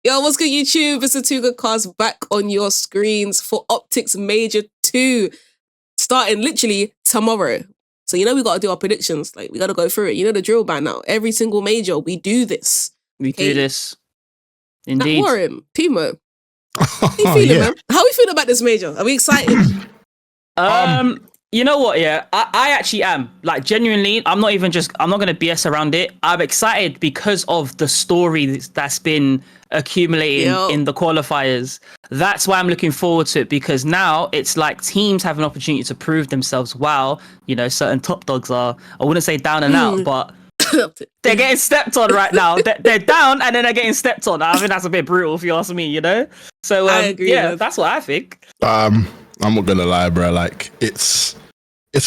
Yo, what's good, YouTube? It's a Two Good Cast back on your screens for OpTic Major 2, starting literally tomorrow. So, you know, we got to do our predictions. Like, we got to go through it. You know the drill by now. Every single major, we do this. We do this. Indeed. Warren, Pimo, how you feeling, man? How we feeling about this major? Are we excited? You know what? Yeah, I actually am. Like, genuinely, I'm not going to BS around it. I'm excited because of the story that's been accumulating in the qualifiers. That's why I'm looking forward to it, because now it's like teams have an opportunity to prove themselves while, you know, certain top dogs are, I wouldn't say down and out, but they're getting stepped on right now. They're down and then they're getting stepped on. I think that's a bit brutal if you ask me, you know? So, I agree, yeah, that's what I think. I'm not gonna lie, bro. Like, it's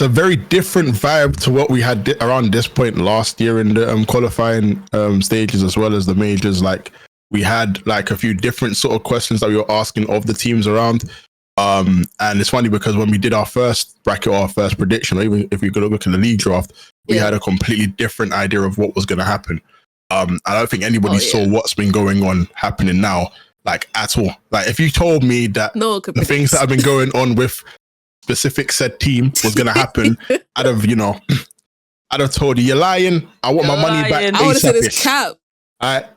a very different vibe to what we had around this point last year in the qualifying stages as well as the majors. Like, we had like a few different sort of questions that we were asking of the teams around. And it's funny because when we did our first bracket or our first prediction, or even if you could look at the league draft, we had a completely different idea of what was going to happen. I don't think anybody saw what's been going on happening now, like, at all. Like, if you told me that the things that have been going on with specific said team was going to happen, I'd have told you, you're lying. I want my money back. I would have said it's cap.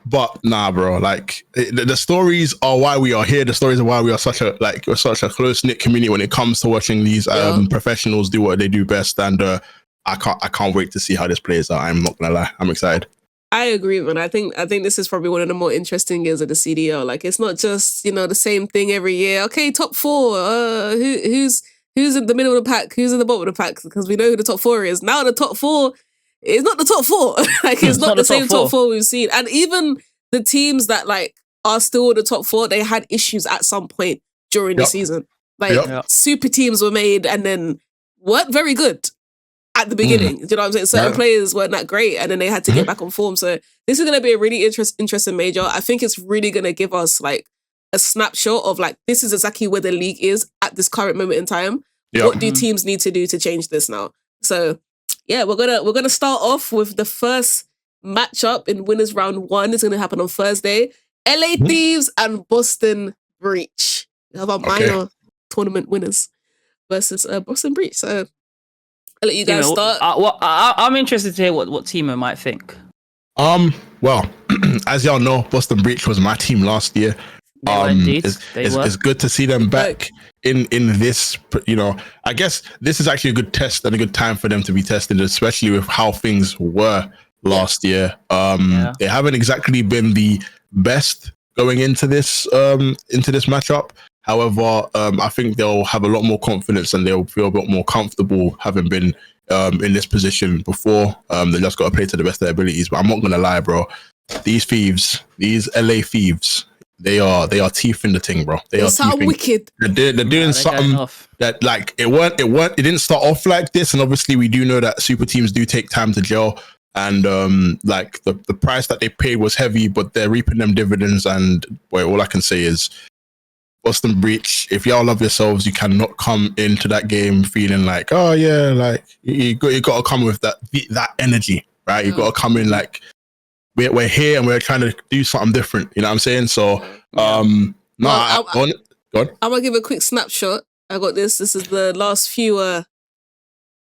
But nah, bro. Like, the stories are why we are here. The stories are why we are such a close knit community when it comes to watching these professionals do what they do best. And I can't wait to see how this plays out. I'm not gonna lie, I'm excited. I agree, man. I think this is probably one of the more interesting years of the CDL. Like, it's not just, you know, the same thing every year. Okay, top four. Who's in the middle of the pack? Who's in the bottom of the pack? Because we know who the top four is. Now the top four is not the top four. Like, it's not the same top four we've seen. And even the teams that like are still the top four, they had issues at some point during the season. Like, super teams were made and then weren't very good at the beginning. Do you know what I'm saying? Certain players weren't that great and then they had to get back on form. So this is going to be a really interesting major. I think it's really going to give us like a snapshot of like, this is exactly where the league is at this current moment in time. What do teams need to do to change this now? So yeah, we're gonna start off with the first matchup in winners round 1. It's gonna happen on Thursday. LA Thieves and Boston Breach. We have our minor tournament winners versus Boston Breach. So I'll let you guys start. I'm interested to hear what team I might think. Well, as y'all know, Boston Breach was my team last year. It's good to see them back in this, you know. I guess this is actually a good test and a good time for them to be tested, especially with how things were last year. They haven't exactly been the best going into this matchup. However, I think they'll have a lot more confidence and they'll feel a bit more comfortable having been in this position before. They just got to play to the best of their abilities. But I'm not gonna lie, bro. These LA Thieves, they are teeth in the thing, bro. They are so wicked. They're doing something that, like, it didn't start off like this, and obviously we do know that super teams do take time to gel, and like the price that they paid was heavy, but they're reaping them dividends. And boy, all I can say is, Boston Breach, if y'all love yourselves, you cannot come into that game feeling like, oh yeah, like you got to come with that energy, right? You got to come in like, we're here and we're trying to do something different. You know what I'm saying? So, I'm going to give a quick snapshot. I got this. This is the last few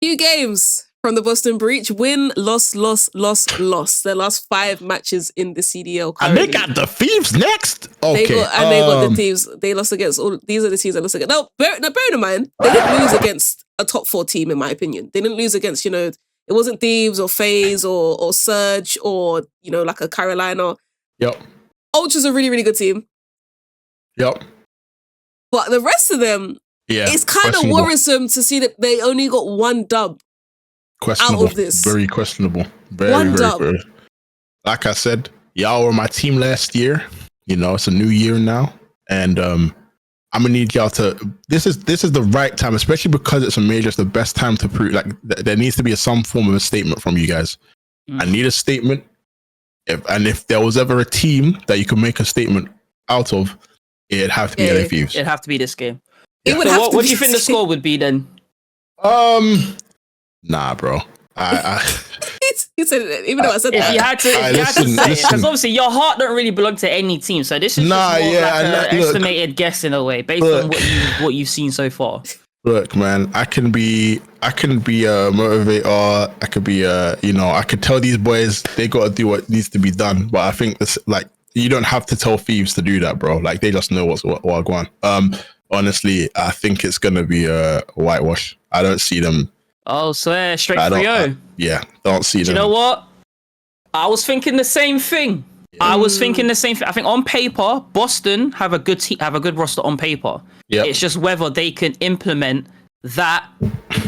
games from the Boston Breach. Win, loss. Their last 5 matches in the CDL currently. And they got the Thieves next. Okay. They got the Thieves. They lost against all. These are the teams that lost against. No, bear in mind, they didn't lose against a top 4 team, in my opinion. They didn't lose against, you know, it wasn't Thieves or Faze or Surge or, you know, like a Carolina. Yep. Ultra's a really, really good team. Yep. But the rest of them, it's kind of worrisome to see that they only got 1 dub out of this. Very questionable. Very. Like I said, y'all were my team last year. You know, it's a new year now. And I'm gonna need y'all to. This is the right time, especially because it's a major. It's the best time to prove. Like, there needs to be some form of a statement from you guys. I need a statement. If there was ever a team that you could make a statement out of, it'd have to be LA Thieves. It'd have to be this game. Yeah. So what do you think the score would be then? Nah, bro. He said it, even though I said If that. you had to, if you had to listen, say it, listen. because obviously your heart don't really belong to any team, so this is just more like an look, estimated guess in a way, based on what you've seen so far. Look, man, I can be a motivator. I could be I could tell these boys they got to do what needs to be done. But I think this, like, you don't have to tell Thieves to do that, bro. Like, they just know what going on. Honestly, I think it's gonna be a whitewash. I don't see them. Oh, swear, straight 3-0. Yeah, don't see them. Do you know what? I was thinking the same thing. I think on paper, Boston have a good roster on paper. Yeah. It's just whether they can implement that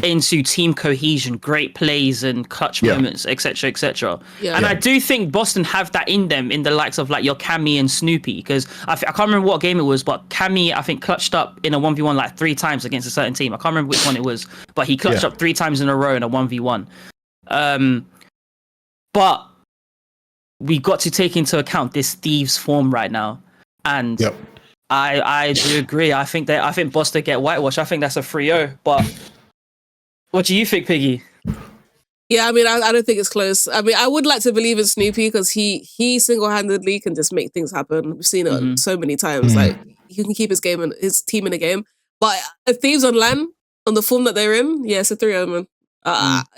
into team cohesion, great plays and clutch moments, etc., etc. And I do think Boston have that in them, in the likes of like your Cammy and Snoopy, because I can't remember what game it was, but Cammy, I think, clutched up in a 1v1 like 3 times against a certain team. I can't remember which one it was, but he clutched up 3 times in a row in a 1v1. But we got to take into account this Thieves form right now, and I do agree. I think Boston get whitewashed. I think that's a 3-0. But what do you think, Piggy? Yeah, I mean, I don't think it's close. I mean, I would like to believe in Snoopy because he single-handedly can just make things happen. We've seen it so many times. Like, he can keep his team in the game. But Thieves on LAN, on the form that they're in, yeah, it's a 3-0, man.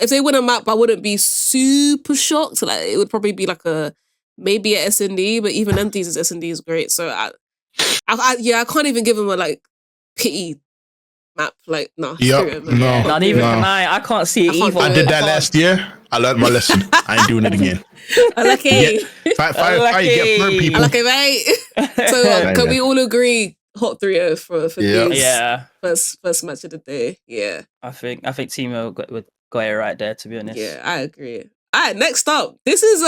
If they win a map, I wouldn't be super shocked. Like, it would probably be like maybe a SND, but even then, Thieves' SND is great. So I can't even give them a like pity map. Like, no. Not even I can't see it either. I did that last year. I learned my lesson. I ain't doing it again. Unlucky. People. Unlucky, mate. So can we all agree? Hot 3-0 for Thieves. Yeah. First match of the day. Yeah. I think Timo got it right there, to be honest. Yeah, I agree. All right, next up. This is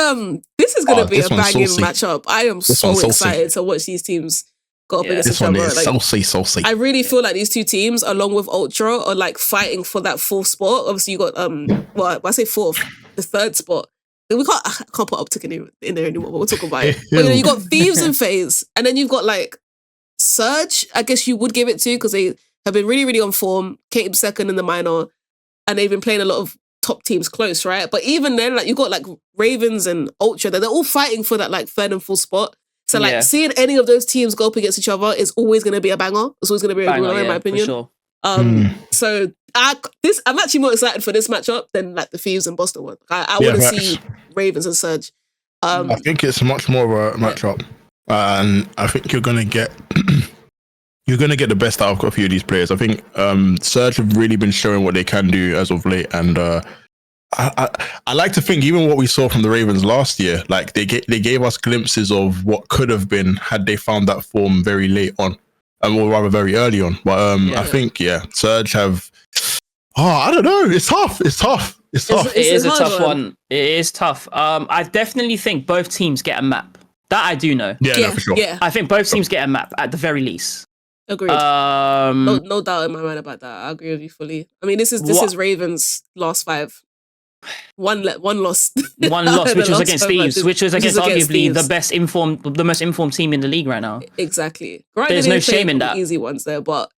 gonna be a banging matchup. I am so excited to watch these teams go up against each other. Like, saucy. I really feel like these two teams, along with Ultra, are like fighting for that 4th spot. Obviously, you got I say 4th, the 3rd spot. I can't put OpTic in there anymore, but we'll talk about it. But you got Thieves and Faze, and then you've got like Surge, I guess you would give it to, because they have been really, really on form, came 2nd in the minor, and they've been playing a lot of top teams close, right? But even then, like, you got like Ravens and Ultra, they're all fighting for that like 3rd and 4th spot. So like seeing any of those teams go up against each other is always going to be a banger. It's always going to be a banger, in my opinion. For sure. So I'm actually more excited for this matchup than like the Thieves and Boston one. I want to see Ravens and Surge. I think it's much more of a matchup, and I think you're gonna get the best out of a few of these players. I think Surge have really been showing what they can do as of late, and I like to think even what we saw from the Ravens last year, like they gave us glimpses of what could have been had they found that form very late on, or rather very early on. But I think Surge have. Oh, I don't know. It's tough. It's tough. It is a tough one. It is tough. I definitely think both teams get a map. That I do know. Yeah, no, for sure. Yeah. I think both teams get a map at the very least. Agreed. No doubt in my mind about that. I agree with you fully. I mean, this is Ravens' last 5. One loss. One loss, which was against Thieves, which was against arguably the most informed team in the league right now. Exactly. There's no shame in that. Easy ones there, but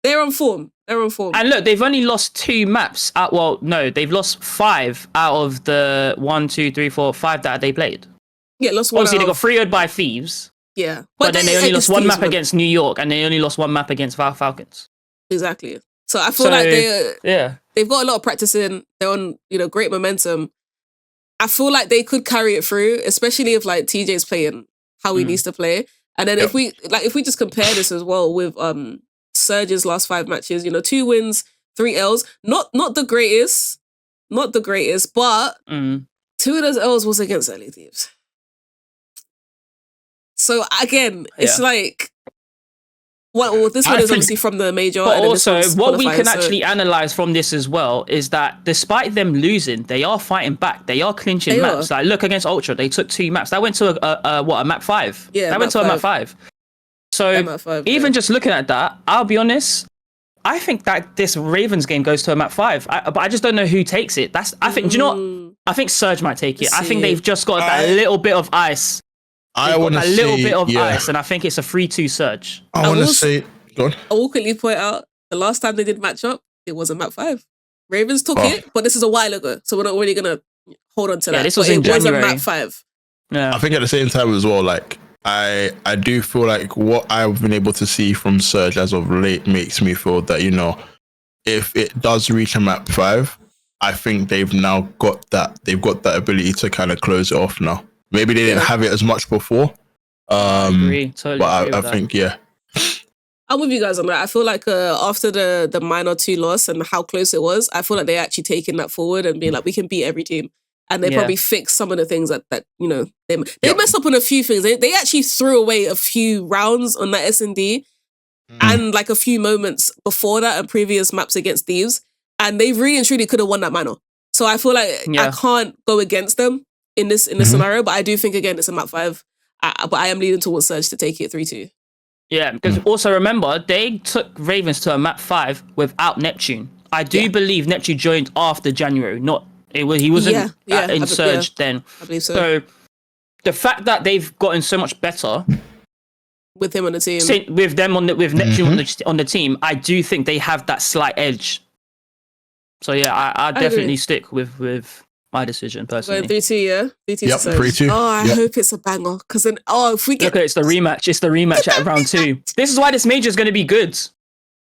they're on form. And look, they've only lost 2 maps. They've lost 5 out of the 1, 2, 3, 4, 5 that they played. Yeah, lost 1. Obviously, they got 3-0'd by Thieves. Yeah, but then they only lost 1 map against New York, and they only lost 1 map against Falcons. Exactly. So I feel like they've got a lot of practicing. They're on great momentum. I feel like they could carry it through, especially if like TJ's playing how he needs to play. And then if we just compare this as well with Surge's last 5 matches, 2 wins, 3 L's. Not the greatest, but 2 of those L's was against LA Thieves. So again, it's like, this one is obviously from the major. But also, what we can actually analyze from this as well is that despite them losing, they are fighting back. They are clinching maps. Like, look, against Ultra, they took 2 maps. That went to a map 5. Yeah, that went to a map 5. So even just looking at that, I'll be honest, I think that this Ravens game goes to a map 5. But I just don't know who takes it. I think, do you know what? I think Surge might take it. I think they've just got that little bit of ice. I want to say, a little bit of ice, and I think it's a 3-2 Surge. I want to say, go on. I will quickly point out, the last time they did match up, it was a map 5. Ravens took it, but this is a while ago, so we're not really going to hold on to Yeah, that. this was but in it was a January. map 5. I think at the same time as well, like I do feel like what I've been able to see from Surge as of late makes me feel that, you know, if it does reach a map 5, I think they've got that ability to kind of close it off now. Maybe they didn't have it as much before. I agree. Totally but agree I with that. think, yeah. I'm with you guys on that. I feel like after the minor 2 loss and how close it was, I feel like they actually taking that forward and being like, we can beat every team. And they probably fixed some of the things that you know, they messed up on a few things. They actually threw away a few rounds on that S&D and like a few moments before that and previous maps against Thieves. And they really and truly could have won that minor. So I feel like I can't go against them in this scenario, but I do think, again, it's a map 5. But I am leaning towards Surge to take it 3-2. Yeah, because also remember, they took Ravens to a map 5 without Neptune. I do believe Neptune joined after January, he wasn't in Surge then. I believe so. So the fact that they've gotten so much better with him on the team, with Neptune on the team, I do think they have that slight edge. So yeah, I definitely stick with my decision personally. 3-2, yeah? 3-2 Yep, 3-2. Oh, I hope it's a banger. Because then, if we get... Look, it's the rematch at round 2. This is why this major is going to be good.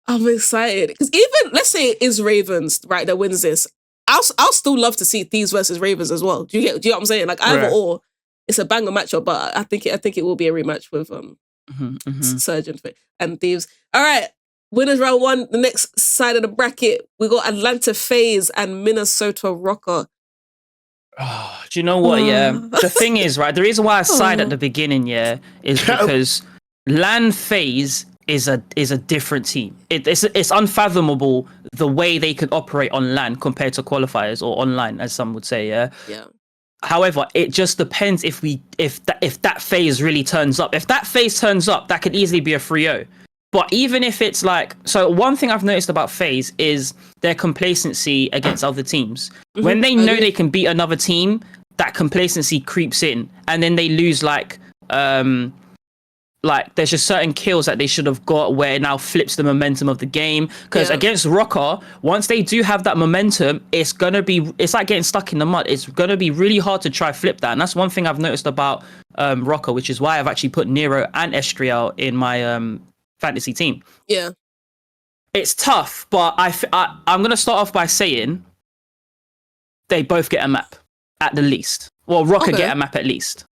I'm excited. Because even, let's say it is Ravens, right, that wins this. I'll still love to see Thieves versus Ravens as well. Do you get what I'm saying? Like, either or, it's a banger matchup, but I think it will be a rematch with Surge and Thieves. All right. Winners round 1, the next side of the bracket, we got Atlanta Faze and Minnesota Rokkr. Oh, do you know what? Yeah, the thing is, right, the reason why I sighed at the beginning, is because LAN Faze is a different team. It's unfathomable the way they could operate on LAN compared to qualifiers or online, as some would say. Yeah. However, it just depends if that Faze really turns up. If that Faze turns up, that could easily be a 3-0. But even if it's like, so one thing I've noticed about Faze is their complacency against other teams. When they know they can beat another team, that complacency creeps in, and then they lose like there's just certain kills that they should have got where it now flips the momentum of the game. Because against Rokkr, once they do have that momentum, it's like getting stuck in the mud. It's gonna be really hard to try flip that, and that's one thing I've noticed about Rokkr, which is why I've actually put Nero and Estriel in my fantasy team. Yeah, it's tough, but I'm gonna start off by saying they both get a map at the least. Well, Rokkr get a map at least.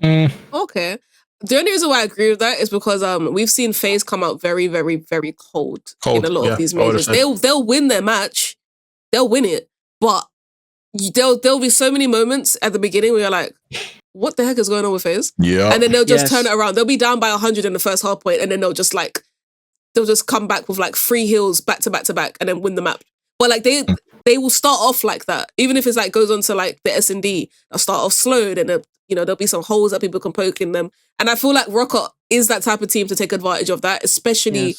Okay. The only reason why I agree with that is because we've seen FaZe come out very, very, very cold in a lot of these majors. They'll win their match, they'll win it, but there'll be so many moments at the beginning where you're like, what the heck is going on with FaZe? Yeah. And then they'll just turn it around. They'll be down by 100 in the first half point, and then they'll just come back with like 3 hills back to back to back and then win the map. But like they will start off like that. Even if it's like goes on to like the S&D, they'll start off slow, then there'll be some holes that people can poke in them. And I feel like Rokkr is that type of team to take advantage of that, especially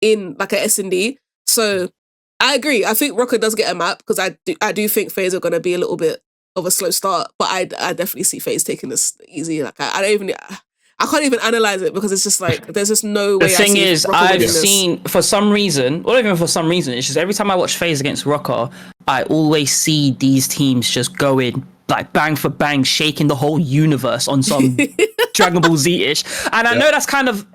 in like a S&D. So I agree. I think Rokkr does get a map because I do think FaZe are going to be a little bit of a slow start, but I definitely see FaZe taking this easy. Like I can't even analyze it because it's just like there's just no way. The thing is, I've seen for some reason, or even for some reason, it's just every time I watch FaZe against Rokkr, I always see these teams just going like bang for bang, shaking the whole universe on some Dragon Ball Z-ish. And I know that's kind of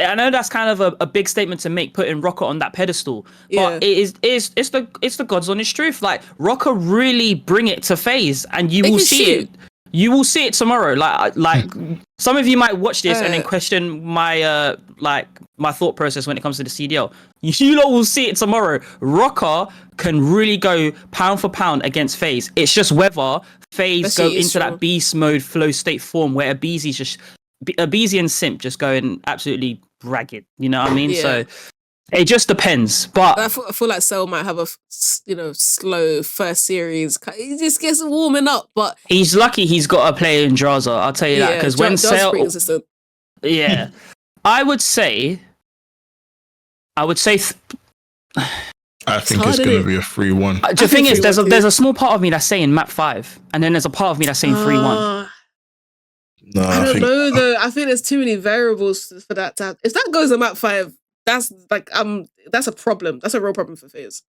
a big statement to make, putting Rokkr on that pedestal. But it's the God's honest truth. Like Rokkr really bring it to FaZe, and you will see it. You will see it tomorrow. Like some of you might watch this and then question my my thought process when it comes to the CDL. You lot will see it tomorrow. Rokkr can really go pound for pound against FaZe. It's just whether FaZe go into that beast mode flow state form where a Beezy and Simp just going absolutely ragged. You know what I mean? Yeah. So it just depends. But I feel like Cell might have a slow first series. He just gets warming up, but he's lucky he's got a player in Draza. I'll tell you that, because when Cell, I would say. I think it's going to be a 3-1. The thing is, there's a small part of me that's saying map 5, and then there's a part of me that's saying 3-1. No, I don't know though. I think there's too many variables for that to happen. If that goes to map 5, that's like that's a problem. That's a real problem for FaZe.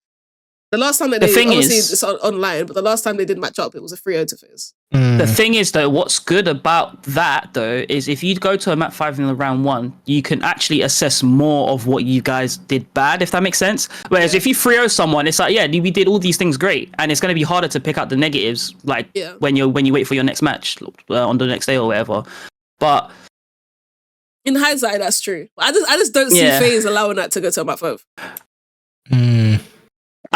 The last time that The they thing obviously is- it's online, but the last time they did match up, it was a 3-0 to Faze. The thing is, though, what's good about that, though, is if you go to a map 5 in the round 1, you can actually assess more of what you guys did bad, if that makes sense. Whereas if you 3-0 someone, it's like, yeah, we did all these things great, and it's going to be harder to pick out the negatives, like when you wait for your next match on the next day or whatever. But in hindsight, that's true. I just don't see Faze allowing that to go to a map 5.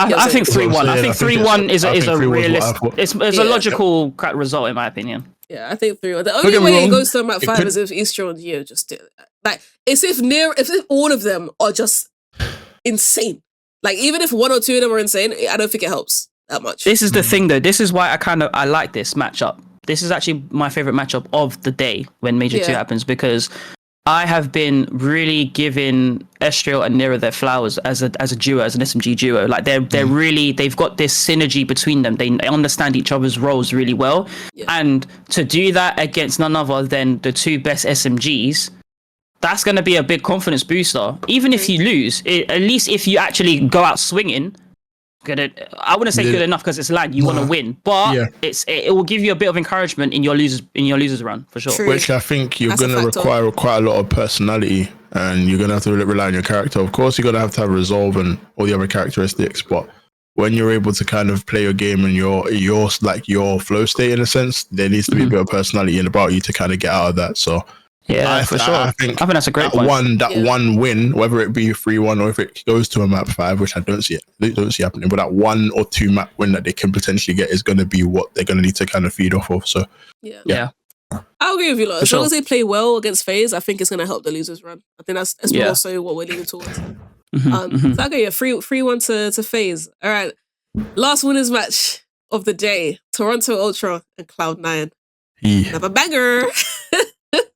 I think 3-1. I think 3-1 is a realistic. It's a logical result in my opinion. Yeah, I think 3-1. The only way it goes to a map 5 is if Easter and Geo just did it. Like it's if all of them are just insane. Like even if 1 or 2 of them are insane, I don't think it helps that much. This is the thing though. This is why I like this matchup. This is actually my favorite matchup of the day when Major 2 happens, because I have been really giving Estriel and Nira their flowers as a duo, as an SMG duo. Like they've got this synergy between them. They understand each other's roles really well. Yeah. And to do that against none other than the 2 best SMGs, that's going to be a big confidence booster. Even if you lose, at least if you actually go out swinging, I wouldn't say good enough because it's LAN. You want to win, but it will give you a bit of encouragement in your losers run for sure. True. Which I think you're going to require quite a lot of personality, and you're going to have to rely on your character. Of course, you're going to have resolve and all the other characteristics, but when you're able to kind of play your game and your flow state in a sense, there needs to be a bit of personality about you to kind of get out of that. So. Yeah, for sure. I think that's a great point. One win, whether it be 3-1 or if it goes to a map 5, which I don't see happening, but that 1 or 2 map win that they can potentially get is going to be what they're going to need to kind of feed off of. So yeah. I agree with you, lot. As long as they play well against Faze, I think it's going to help the losers run. I think that's more so what we're leaning towards. So okay, 3-1 to Faze. All right, last winners match of the day: Toronto Ultra and Cloud9. Another banger.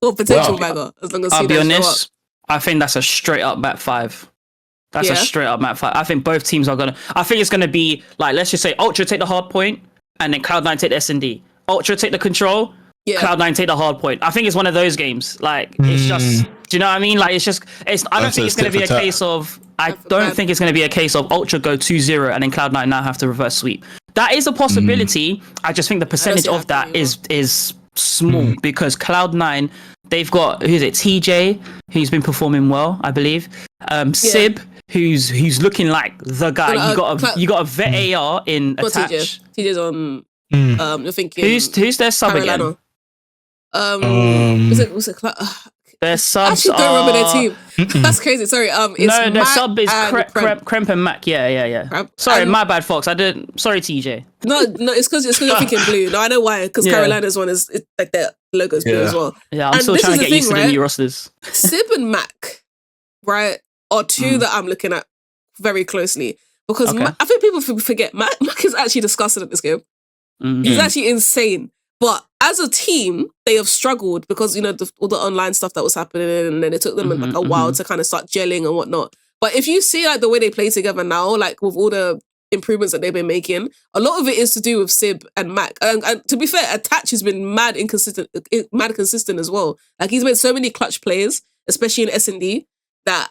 Or potential banger, as long as I'll be honest, I think that's a straight up map 5. That's a straight up map 5. I think both teams are I think it's gonna be like, let's just say Ultra take the hard point and then Cloud9 take the S&D. Ultra take the control, Cloud9 take the hard point. I think it's one of those games. Like it's just, do you know what I mean? Like I don't think it's gonna be a case of Ultra go 2-0 and then Cloud9 now have to reverse sweep. That is a possibility. I just think the percentage of that is small because Cloud9, they've got TJ, who's been performing well, I believe. Sib, who's looking like the guy. You got a vet AR in attach. TJ's on. You're thinking who's their sub Carolina. again? Was it their subs I actually don't remember their team. That's crazy. Sorry. It's their sub is Kremp and Mac. Yeah. Sorry, my bad, Fox. Sorry, TJ. No, it's because you're thinking blue. No, I know why. Because Carolina's one is like their logo's blue as well. Yeah, I'm still trying to get used to the new rosters. Sib and Mac, right, are 2 that I'm looking at very closely because I think people forget Mac is actually disgusting at this game. He's actually insane. But as a team, they have struggled because, all the online stuff that was happening, and then it took them like a while to kind of start gelling and whatnot. But if you see like the way they play together now, like with all the improvements that they've been making, a lot of it is to do with Sib and Mac. And to be fair, Attach has been mad consistent as well. Like he's made so many clutch plays, especially in S&D, that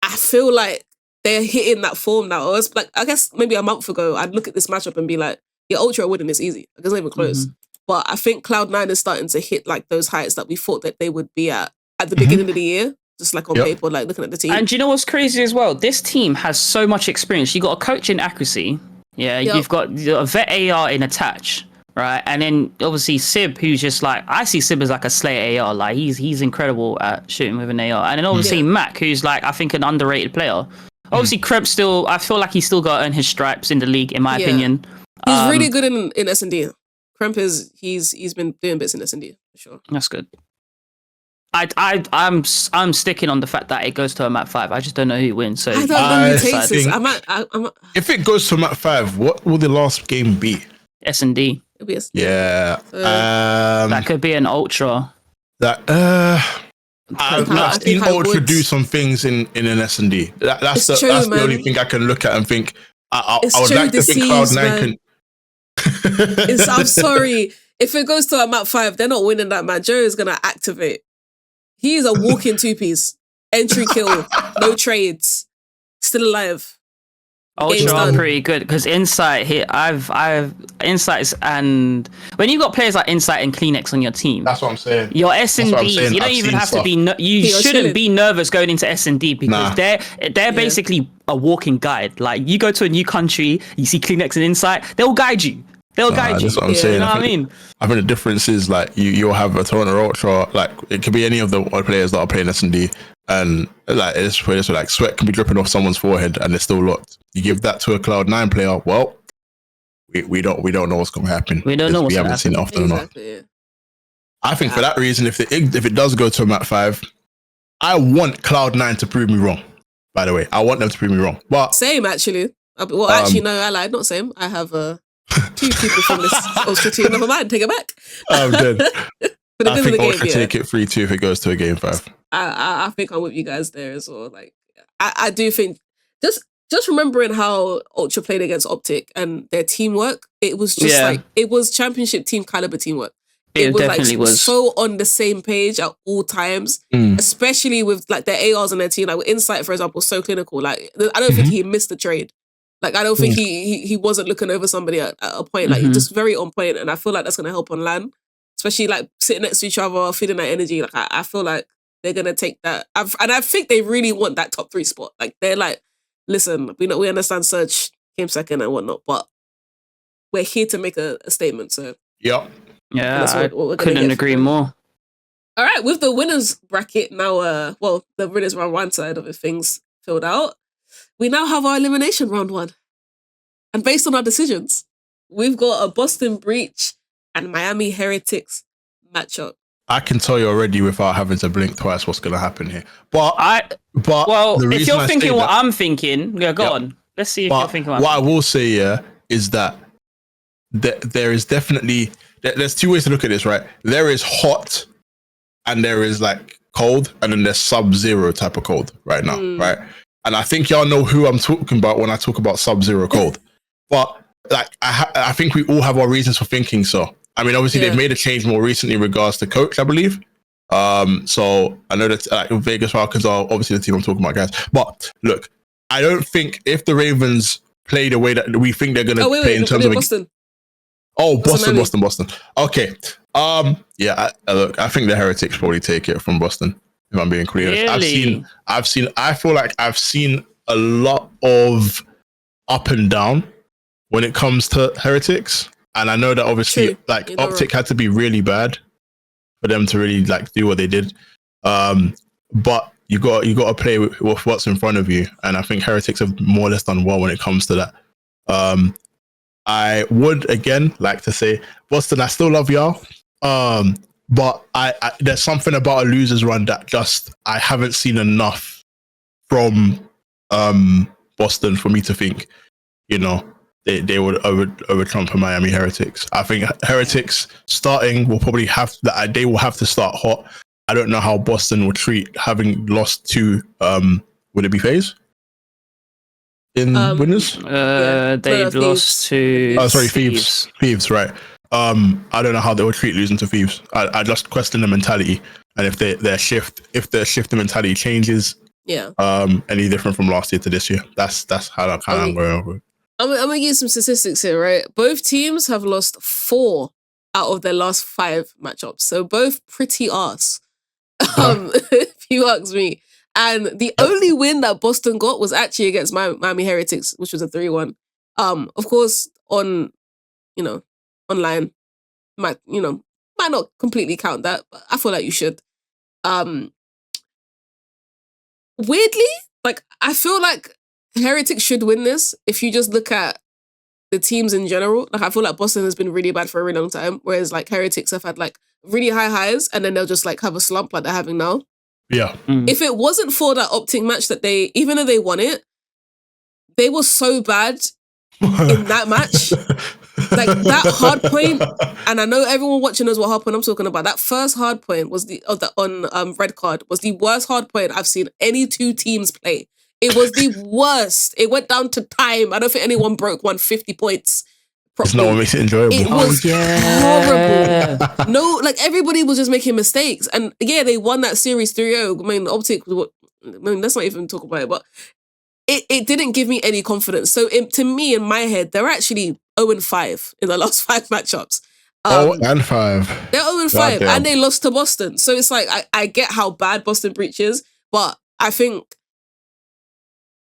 I feel like they're hitting that form now. Or like, I guess maybe a month ago, I'd look at this matchup and be like, yeah, Ultra winning is easy. Like, it's not even close. But I think Cloud9 is starting to hit like those heights that we thought that they would be at the beginning of the year, just like on paper, like looking at the team. And do you know what's crazy as well? This team has so much experience. You got a coach in accuracy, you've got a vet AR in attach, right? And then obviously Sib, who's just like, I see Sib as like a Slayer AR, like he's incredible at shooting with an AR. And then obviously Mac, who's like, I think an underrated player. Obviously Kremp I feel like he's still got to earn his stripes in the league, in my opinion. He's really good in S&D. Kremp he's been doing bits in S&D for sure. That's good. I'm sticking on the fact that it goes to a map 5. I just don't know who wins. So I don't know who takes this. If it goes to map 5, what will the last game be? S&D. It'll be S&D. Yeah. That could be an Ultra. I've seen Ultra do some things in an S&D. That's the only thing I can look at and think. I would like to think Cloud9 can. I'm sorry. If it goes to a map 5, they're not winning that, man. Joe is going to activate. He is a walking 2-piece. Entry kill. No trades. Still alive. Ultra are pretty good because Insight here. I've Insights, and when you've got players like Insight and Kleenex on your team, that's what I'm saying. Your S&Ds, you don't even have to be. You shouldn't be nervous going into S&D because they're basically a walking guide. Like you go to a new country, you see Kleenex and Insight, they'll guide you. They'll guide you. That's what I'm saying. You know what I mean? I think the difference is like you'll have a Toronto Ultra, like it could be any of the players that are playing S&D, and like it's like sweat can be dripping off someone's forehead and it's still locked. You give that to a Cloud9 player, well, we don't know what's going to happen. We don't know what's we haven't seen it often enough. Yeah. I think for that reason, if it does go to a Map 5, I want Cloud9 to prove me wrong. By the way, I want them to prove me wrong. But same actually. Well, actually, no, I lied. Not same. I have 2 people from this Ultra team. Never mind. Take it back. I'm dead. I think Ultra take it 3-2 if it goes to a game 5. I think I'm with you guys there as well. Like, I do think just remembering how Ultra played against OpTic and their teamwork, it was just like it was championship team caliber teamwork. It was definitely like so on the same page at all times, especially with like their ARs on their team. Like with Insight, for example, so clinical. Like I don't think he missed the trade. Like I don't think he wasn't looking over somebody at a point. Like just very on point, and I feel like that's gonna help on LAN, especially like sitting next to each other, feeling that energy. Like I feel like they're gonna take that, and I think they really want that top 3 spot. Like they're like, listen, we understand Surge came second and whatnot, but we're here to make a statement. So yeah, I couldn't agree more. All right, with the winners bracket now, the winners round 1 side of it, things filled out. We now have our elimination round 1. And based on our decisions, we've got a Boston Breach and Miami Heretics matchup. I can tell you already without having to blink twice what's going to happen here. But if you're thinking what I'm thinking, go on. Let's see if you're thinking what I will say, is that there is definitely, there's 2 ways to look at this, right? There is hot and there is like cold, and then there's sub-zero type of cold right now, right? And I think y'all know who I'm talking about when I talk about sub-zero cold. But like, I think we all have our reasons for thinking so. I mean, obviously they've made a change more recently in regards to coach, I believe. So I know that Vegas Falcons are obviously the team I'm talking about, guys. But look, I don't think if the Ravens play the way that we think they're going to play in terms of Boston. Boston. Okay. Look, I think the Heretics probably take it from Boston, if I'm being clear. Really? I feel like I've seen a lot of up and down when it comes to Heretics. And I know that obviously OpTic had to be really bad for them to really like do what they did. But you got to play with what's in front of you. And I think Heretics have more or less done well when it comes to that. I would again like to say, Boston, I still love y'all. But I there's something about a loser's run that just I haven't seen enough from Boston for me to think, they would overtrump a Miami Heretics. I think Heretics starting will probably they will have to start hot. I don't know how Boston will treat having lost to would it be Faze in winners? They've lost to Thieves, right? I don't know how they would treat losing to Thieves. I just question the mentality, and if their shift in mentality changes, any different from last year to this year, that's how I'm going over it. I'm gonna give you some statistics here, right? Both teams have lost 4 out of their last 5 matchups, so both pretty arse. If you ask me. And the only win that Boston got was actually against Miami Heretics, which was a 3-1. Of course, online, might not completely count that, but I feel like you should. Weirdly, like I feel like Heretics should win this if you just look at the teams in general. Like I feel like Boston has been really bad for a really long time, whereas like Heretics have had like really high highs and then they'll just like have a slump like they're having now. Yeah. If it wasn't for that OpTic match that even though they won it, they were so bad in that match. Like that hard point, and I know everyone watching knows what hard point I'm talking about. That first hard point was on red card was the worst hard point I've seen any 2 teams play. It was the worst. It went down to time. I don't think anyone broke 150 points. It's not what makes it enjoyable. It was horrible. No, like everybody was just making mistakes. And yeah, they won that series 3-0. I mean, OpTic, let's not even talk about it, but it didn't give me any confidence. So to me, in my head, they're actually 0-5 in the last 5 matchups. 0-5. They're 0-5 and they lost to Boston. So it's like, I get how bad Boston Breach is, but I think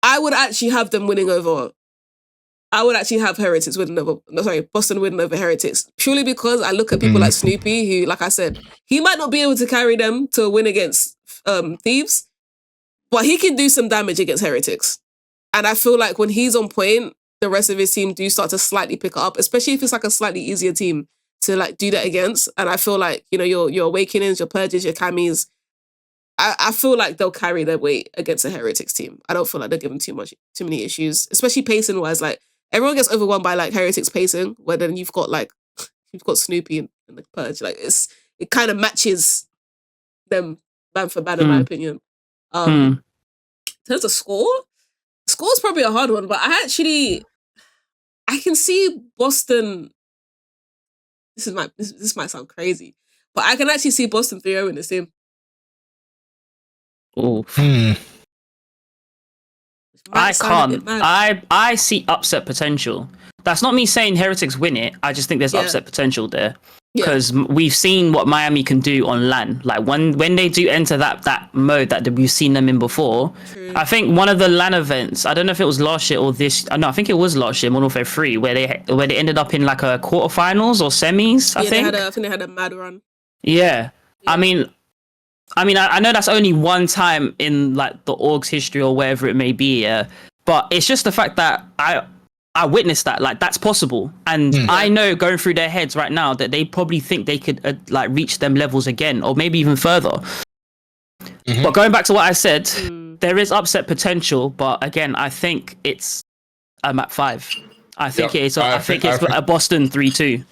I would actually have them winning over. I would actually have Heretics winning over, Boston winning over Heretics. Purely because I look at people like Snoopy, who, like I said, he might not be able to carry them to a win against Thieves, but he can do some damage against Heretics. And I feel like when he's on point, the rest of his team do start to slightly pick it up, especially if it's like a slightly easier team to like do that against. And I feel like, you know, your Awakenings, your Purges, your Camis, I feel like they'll carry their weight against a Heretics team. I don't feel like they're giving too many issues, especially pacing wise. Like everyone gets overwhelmed by like Heretics pacing, where then you've got Snoopy and the Purge. Like it kind of matches them man for man, in my opinion. In terms of score's probably a hard one, but I can see Boston. This might sound crazy, but I can actually see Boston 3-0 in this team. Oh, I can't. I see upset potential. That's not me saying Heretics win it. I just think there's upset potential there. Because we've seen what Miami can do on LAN. Like when they do enter that mode that we've seen them in before. True. I think one of the LAN events, I don't know if it was last year or this. No, I think it was last year, Modern Warfare 3, where they ended up in like a quarterfinals or semis. I think they had a mad run. Yeah. I mean, I know that's only one time in like the org's history or wherever it may be. Yeah, but it's just the fact that I witnessed that, like that's possible, and I know going through their heads right now that they probably think they could like reach them levels again, or maybe even further. But going back to what I said, there is upset potential, but again, I think it's a map 5. I think it's a Boston 3-2.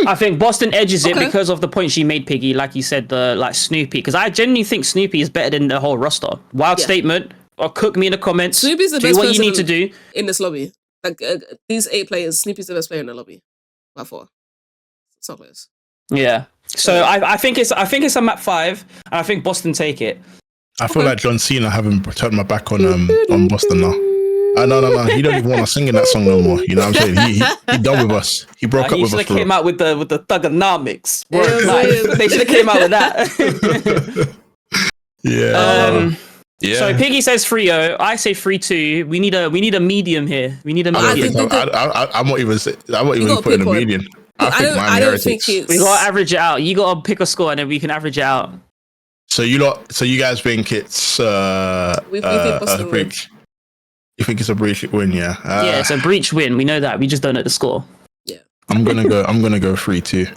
I think Boston edges it because of the point she made, Piggy, like you said, the like Snoopy, because I genuinely think Snoopy is better than the whole roster. Wild statement, or cook me in the comments. Snoopy's the do best what person you need to do in this lobby. Like these 8 players, Snoopy's the best player in the lobby. By 4. So close. Yeah. So I think it's a map 5, and I think Boston take it. I feel like John Cena having turned my back on Boston now. No. He don't even want to sing in that song no more. You know what I'm saying? He done with us. He broke up with us. He should have came out with the thugonomics. They should have came out with that. Yeah. Yeah. So Piggy says 3-0. I say 3-2. We need a medium here. We need a medium. I'm not even putting a medium. I don't think it's. We gotta average it out. You gotta pick a score and then we can average it out. So you guys think it's we think Boston win. You think it's a breach win? Yeah. Yeah, it's a breach win. We know that. We just don't know the score. Yeah. I'm gonna go 3-2.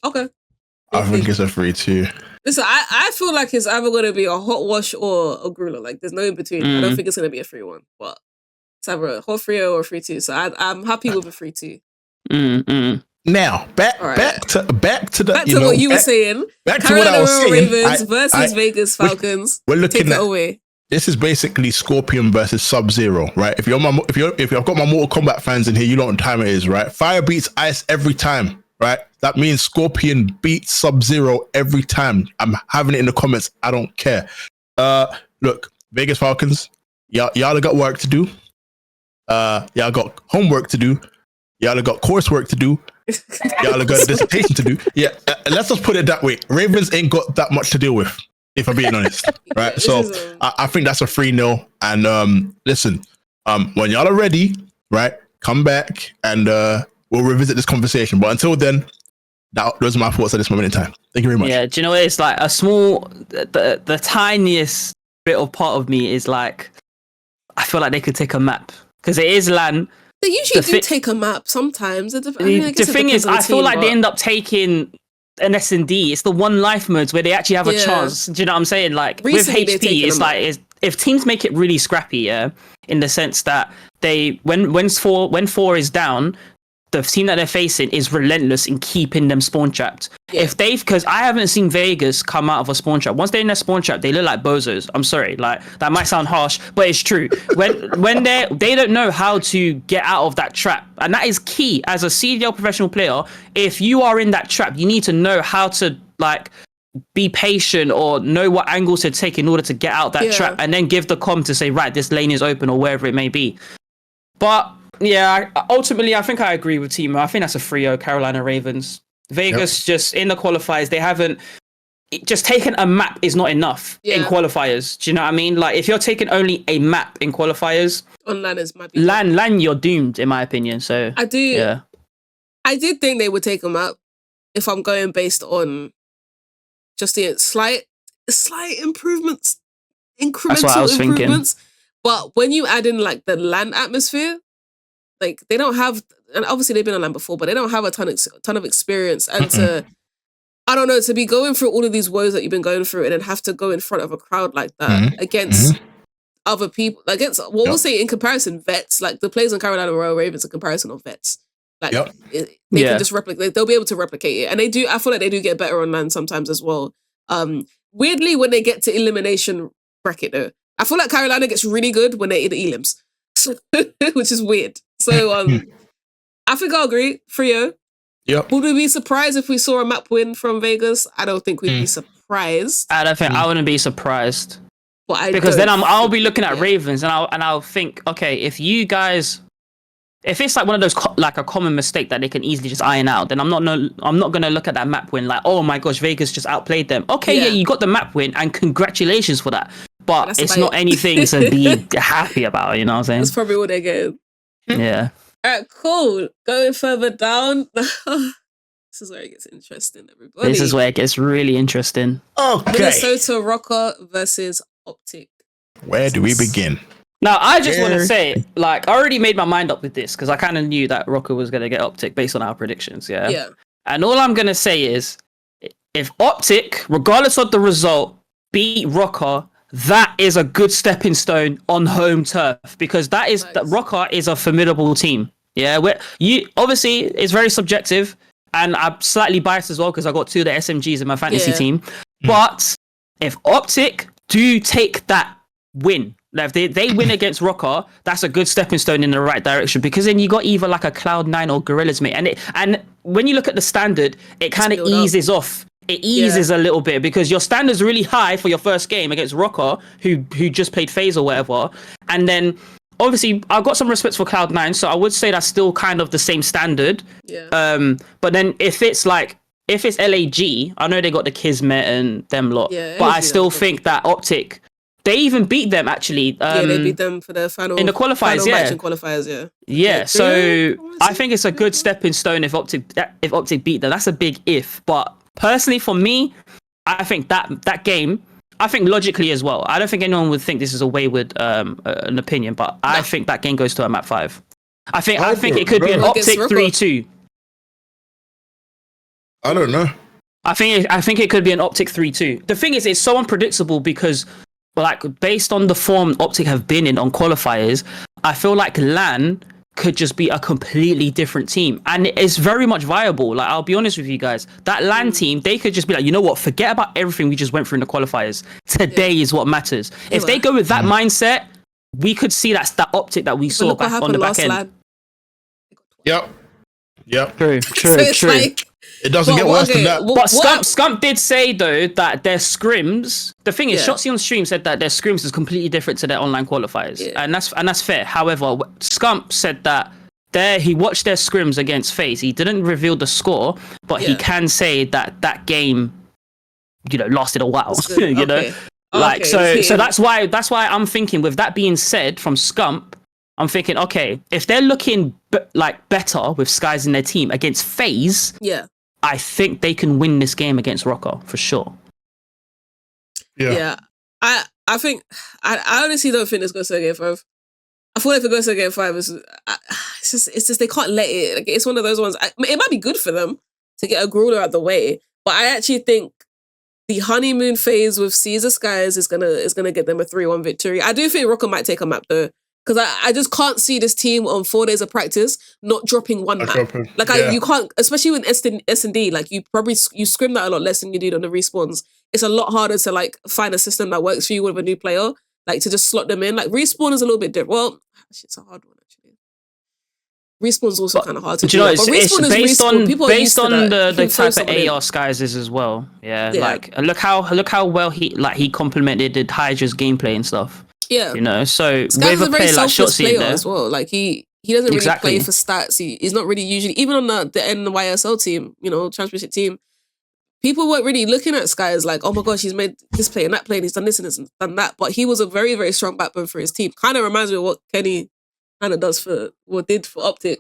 Okay. I think it's a 3-2. Listen, I feel like it's either going to be a hot wash or a grueler. Like, there's no in between. I don't think it's going to be a 3-1, but it's either a hot 3-0 or 3-2. So I'm happy with a 3-2. Now, back to what you were saying. Back to what I was saying. Ravens versus Vegas Falcons. We're looking Take it away. This is basically Scorpion versus Sub-Zero, right? If I've got my Mortal Kombat fans in here, you know what time it is, right? Fire beats ice every time, right? That means Scorpion beats Sub-Zero every time. I'm having it in the comments. I don't care. Look, Vegas Falcons, y'all have got work to do. Y'all got homework to do. Y'all have got coursework to do. Y'all have got a dissertation to do. Yeah, let's just put it that way. Ravens ain't got that much to deal with, if I'm being honest, right? So I think that's a 3-0. And listen, when y'all are ready, right, come back and we'll revisit this conversation. But until then, those are my thoughts at this moment in time. Thank you very much. Yeah, do you know what? It's like a small, the tiniest bit of part of me is like, I feel like they could take a map because it is LAN. They usually do take a map sometimes. The thing is, I feel like they end up taking an S&D. It's the one life modes where they actually have a chance. Do you know what I'm saying? Like recently, with HP, it's like if teams make it really scrappy, yeah, in the sense that they when 4 is down, the team that they're facing is relentless in keeping them spawn trapped. Yeah. Because I haven't seen Vegas come out of a spawn trap. Once they're in a spawn trap, they look like bozos. I'm sorry, like that might sound harsh, but it's true. When they don't know how to get out of that trap, and that is key as a CDL professional player. If you are in that trap, you need to know how to like be patient or know what angles to take in order to get out that trap, and then give the comm to say, right, this lane is open or wherever it may be. But yeah, ultimately, I think I agree with Timo. I think that's a 3-0 Carolina Ravens. Vegas just in the qualifiers, they haven't just taken a map is not enough in qualifiers. Do you know what I mean? Like if you're taking only a map in qualifiers, on LAN is LAN, you're doomed in my opinion. So I did think they would take a map if I'm going based on just the slight improvements, incremental improvements. Thinking. But when you add in like the LAN atmosphere, like they don't have, and obviously they've been on LAN before, but they don't have a ton of experience. And to be going through all of these woes that you've been going through and then have to go in front of a crowd like that against other people, against, we'll say in comparison, vets, like the players in Carolina Royal Ravens, a comparison of vets. Like they can just replicate, they'll be able to replicate it. And they do, I feel like they do get better on LAN sometimes as well. Weirdly, when they get to elimination bracket though, I feel like Carolina gets really good when they're in the elims, which is weird. So I think I'll agree, 3-0. Yep. Would we be surprised if we saw a map win from Vegas? I don't think we'd be surprised. I don't think I wouldn't be surprised. But because then I'll be looking at Ravens and I'll think, okay, if you guys, if it's like one of those like a common mistake that they can easily just iron out, then I'm not gonna look at that map win like, oh my gosh, Vegas just outplayed them. Okay, yeah, you got the map win and congratulations for that. But it's not anything to be happy about, you know what I'm saying? That's probably what they're getting. Yeah. All right, cool. Going further down. This is where it gets interesting, everybody. This is where it gets really interesting. Okay. Minnesota Rokkr versus OpTic. Where do we begin? Now, I just want to say, like, I already made my mind up with this because I kind of knew that Rokkr was going to get OpTic based on our predictions, yeah? And all I'm going to say is, if OpTic, regardless of the result, beat Rokkr, that is a good stepping stone on home turf because that Rokkr is a formidable team. Yeah, obviously it's very subjective, and I'm slightly biased as well because I got 2 of the SMGs in my fantasy team. But if OpTic do take that win, like if they win against Rokkr, that's a good stepping stone in the right direction because then you got either like a Cloud9 or Gorillas mate, and when you look at the standard, it kind of eases off. It eases a little bit because your standard's really high for your first game against Rokkr, who just played Faze or whatever. And then, obviously, I've got some respect for Cloud9, so I would say that's still kind of the same standard. But then if it's LAG, I know they got the Kismet and them lot, but I still think that OpTic, they even beat them actually. They beat them for the final in the qualifiers. Match in qualifiers, so I think it's a good stepping stone if OpTic beat them. That's a big if, but personally for me, I think that game, I think logically as well, I don't think anyone would think this is a wayward an opinion, but I think that game goes to a map 5. I think it could be an OpTic 3-2. I don't know. I think it could be an OpTic 3-2. The thing is, it's so unpredictable because, like, based on the form OpTic have been in on qualifiers, I feel like LAN could just be a completely different team, and it's very much viable. Like, I'll be honest with you guys, that LAN team, they could just be like, you know what, forget about everything we just went through in the qualifiers. Today is what matters. If they go with that mindset, we could see that OpTic that we saw back on the back end. Yep. True. Like, it doesn't get worse than that. But Scump did say though that their scrims, the thing is, Shotzi on stream said that their scrims is completely different to their online qualifiers, and that's fair. However, Scump said that he watched their scrims against Faze. He didn't reveal the score, but he can say that game, lasted a while. You know, like so that's why I'm thinking. With that being said, from Scump, I'm thinking, okay, if they're looking better with Skies in their team against Faze, I think they can win this game against Rokkr for sure. Yeah. I think I honestly don't think this goes to a game 5. I feel like if it goes to a game 5, it's just they can't let it. Like, it's one of those ones. It might be good for them to get a Grueler out the way, but I actually think the honeymoon phase with Caesar Skies is gonna get them a 3-1 victory. I do think Rokkr might take a map though. Because I just can't see this team on 4 days of practice not dropping one map. You can't, especially with S&D, like you scrim that a lot less than you do on the respawns. It's a lot harder to like find a system that works for you with a new player, like to just slot them in. Like respawn is a little bit different. Well, it's a hard one actually. Respawn's also kind of hard to do. You know, but Respawn it's is based Respawn. on People based are used on to the type of AR Skies is as well. Yeah, like look how well he complemented Hydra's gameplay and stuff. Yeah, you know, so Skies is with a very selfless player there, as well. Like he doesn't really play for stats. He's not really usually even on the NYSL team, you know, championship team. People weren't really looking at Sky as like, oh my gosh, he's made this play and that play and he's done this and this and done that. But he was a very, very strong backbone for his team. Kind of reminds me of what Kenny kind of did for OpTic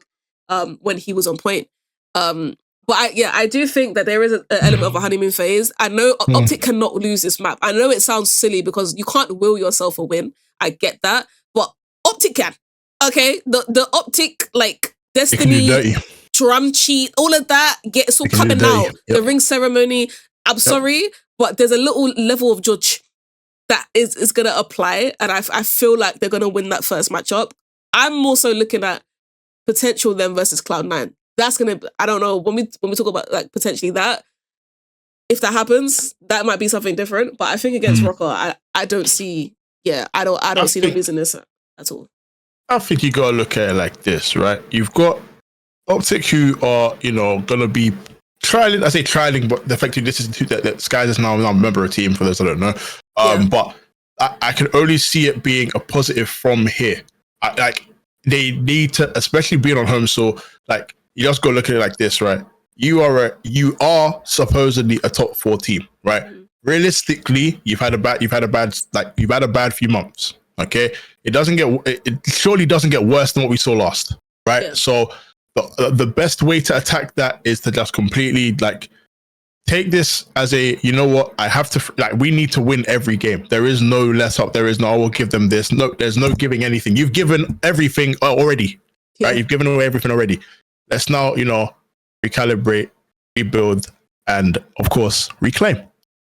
when he was on point. But I do think that there is an element of a honeymoon phase. I know OpTic cannot lose this map. I know it sounds silly because you can't will yourself a win. I get that. But OpTic can. Okay? The OpTic, like, Destiny, drum cheat, all of that, it's all coming out. Yep. The ring ceremony. I'm sorry, but there's a little level of judge that is going to apply. And I feel like they're going to win that first matchup. I'm also looking at potential them versus Cloud9. That's going to, I don't know, when we talk about like potentially that, if that happens, that might be something different. But I think against Rokkr, I don't see, I don't see them losing this at all. I think you got to look at it like this, right? You've got OpTic who are, you know, going to be trialing, I say trialing, but effectively this is that Skies is now a member of a team for those I don't know. But I can only see it being a positive from here. Like they need to, especially being on home, so like you just go look at it like this, right? You are supposedly a top 4 team, right? Realistically, you've had a bad few months. Okay, it surely doesn't get worse than what we saw last, right? Yeah. So the best way to attack that is to just completely like take this as a, you know what, I have to, like, we need to win every game. There is no let up. There is no, I will give them this. No, there's no giving anything. You've given everything already, right? You've given away everything already. Let's now, you know, recalibrate, rebuild, and of course, reclaim.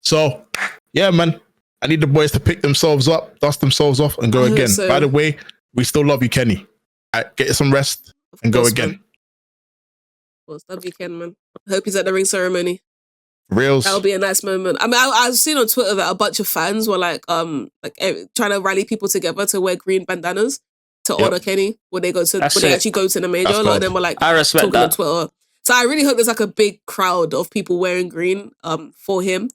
So, yeah, man, I need the boys to pick themselves up, dust themselves off, and go again. So. By the way, we still love you, Kenny. Get some rest and go again. Man. Well, love you, Ken, man. I hope he's at the ring ceremony. Reals. That'll be a nice moment. I mean, I've seen on Twitter that a bunch of fans were like trying to rally people together to wear green bandanas to honor Kenny when they actually go to the major. A lot of them were like talking on Twitter. So I really hope there's like a big crowd of people wearing green for him.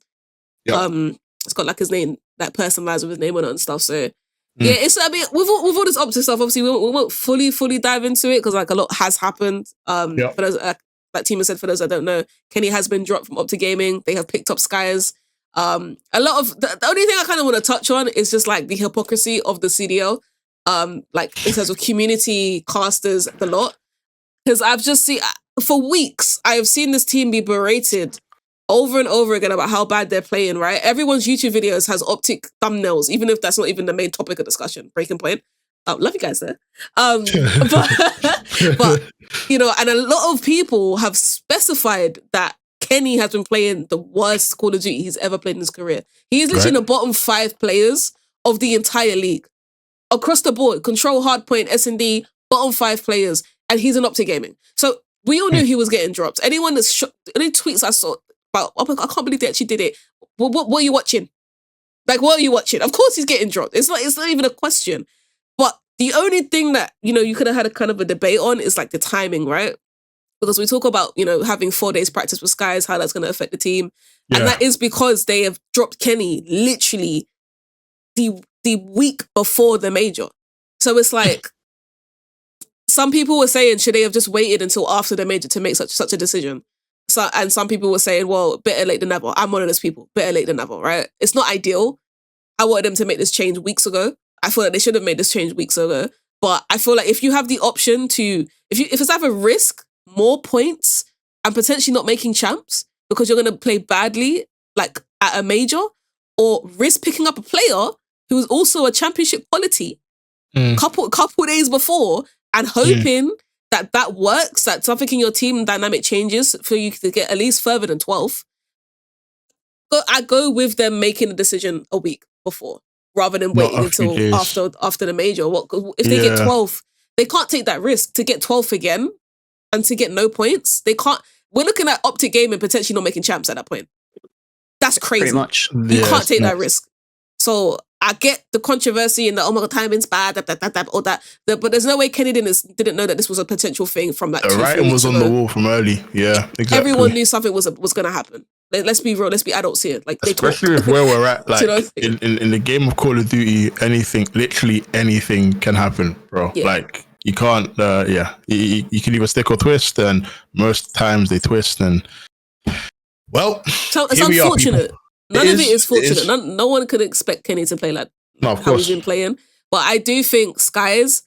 Yep. It's got like his name, that personalized with his name on it and stuff. So yeah, it's, I mean, with all this OpTic stuff, obviously we won't fully dive into it because like a lot has happened. For those, like Tima said, for those that don't know, Kenny has been dropped from OpTic Gaming. They have picked up Skies. A lot of the only thing I kind of want to touch on is just like the hypocrisy of the CDL, like in terms of community casters, the lot. Because I've just seen for weeks, I have seen this team be berated over and over again about how bad they're playing, right? Everyone's YouTube videos has OpTic thumbnails, even if that's not even the main topic of discussion. Breaking point. Love you guys there. But you know, and a lot of people have specified that Kenny has been playing the worst Call of Duty he's ever played in his career. He is literally in the bottom 5 players of the entire league. Across the board, Control, Hardpoint, S&D, bottom 5 players, and he's in OpTic Gaming. So we all knew he was getting dropped. Anyone that's any tweets I saw about, I can't believe they actually did it. What are you watching? Like, what are you watching? Of course he's getting dropped. It's not even a question. But the only thing that, you know, you could have had a kind of a debate on is like the timing, right? Because we talk about, you know, having 4 days practice with Skies, how that's going to affect the team. Yeah. And that is because they have dropped Kenny literally the week before the major. So it's like, some people were saying, should they have just waited until after the major to make such a decision? So, and some people were saying, well, better late than never. I'm one of those people. Better late than never, right? It's not ideal. I wanted them to make this change weeks ago. I feel like they should have made this change weeks ago. But I feel like if you have the option to, if it's either risk more points and potentially not making champs because you're going to play badly, like at a major, or risk picking up a player who is also a championship quality couple days before and hoping that works, that something in your team dynamic changes for you to get at least further than 12th. I go with them making a decision a week before rather than waiting until after the major. If they get 12th, they can't take that risk to get 12th again and to get no points. They can't. We're looking at OpTic Gaming potentially not making champs at that point. That's crazy. Pretty much. You can't take that risk. So I get the controversy and the, oh my God, timing's bad, all that. But there's no way Kenny didn't know that this was a potential thing from like The 2-3 writing weeks was on ago. the wall from early. Yeah, exactly. Everyone knew something was going to happen. Let's be real. Let's be adults here. Like, especially with where we're at, like you know? in the game of Call of Duty, literally anything can happen, bro. Yeah. Like you can't, you can either stick or twist, and most times they twist. And well, so it's unfortunate. None of it is fortunate. No one could expect Kenny to play like of how course he's been playing. But I do think Skies,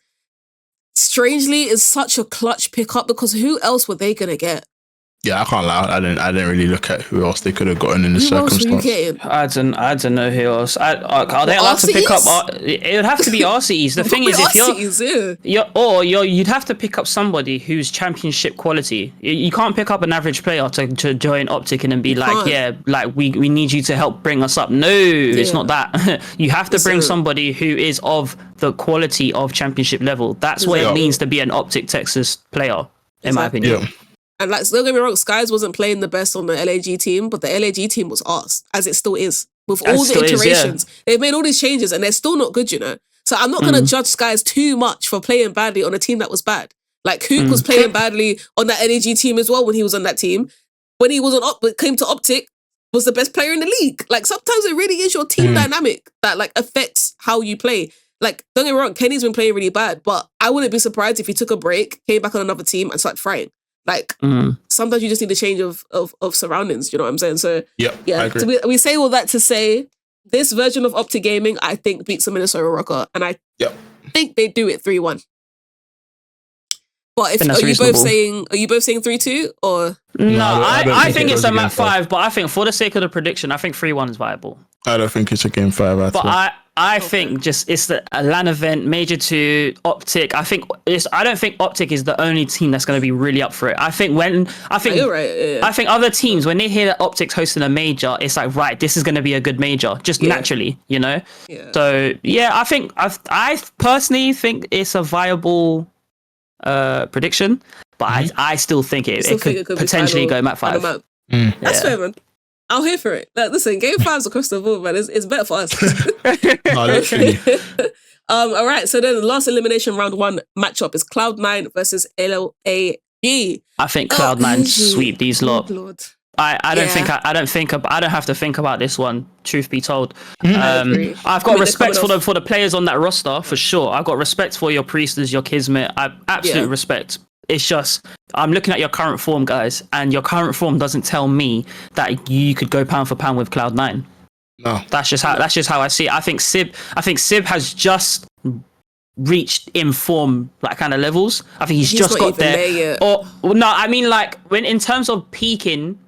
strangely, is such a clutch pickup because who else were they gonna get? Yeah, I can't lie. I didn't really look at who else they could have gotten in this circumstance. Who else were you getting? I don't know who else. Are they allowed to pick up? It would have to be RCEs. The thing is, if you'd have to pick up somebody who's championship quality. You can't pick up an average player to join OpTic and be we need you to help bring us up. No, it's not that. You have to bring somebody who is of the quality of championship level. That's what it means to be an OpTic Texas player, in my opinion. Yeah. And like, don't get me wrong, Skies wasn't playing the best on the LAG team, but the LAG team was arse, as it still is. With all the iterations, they've made all these changes and they're still not good, you know? So I'm not going to judge Skies too much for playing badly on a team that was bad. Like, Hook was playing badly on that LAG team as well when he was on that team. When he was came to OpTic, was the best player in the league. Like, sometimes it really is your team dynamic that, like, affects how you play. Like, don't get me wrong, Kenny's been playing really bad, but I wouldn't be surprised if he took a break, came back on another team and started frying. Like, sometimes you just need a change of surroundings, you know what I'm saying? So, yeah, I agree. So we say all that to say, this version of OpTic Gaming, I think, beats the Minnesota Rokkr, and I think they do it 3-1. But are you both saying 3-2 or? No, I think it's a map 5, but I think for the sake of the prediction, I think 3-1 is viable. I don't think it's a game 5 at all. But I think just it's a LAN event, Major 2, OpTic. I don't think OpTic is the only team that's going to be really up for it. I think you're right. Yeah. I think other teams, when they hear that OpTic's hosting a major, it's like, right, this is going to be a good major, just naturally, you know. Yeah. So I personally think it's a viable prediction, but I still think it could potentially go map 5. That's fair, man. I'll here for it. Like, listen, game 5's across the board, man. It's better for us. No, literally. All right, so then the last elimination round 1 matchup is Cloud9 versus LAG. I think Cloud9 sweep these lot. Lord. I don't have to think about this one, truth be told. I've got respect for the players on that roster, for sure. I've got respect for your Priesters, your Kismet. I have absolute respect. It's just, I'm looking at your current form, guys, and your current form doesn't tell me that you could go pound for pound with Cloud9. No. That's just how I see it. I think Sib has just reached in form, like, kind of levels. I think he's just got there. I mean, like, when in terms of peaking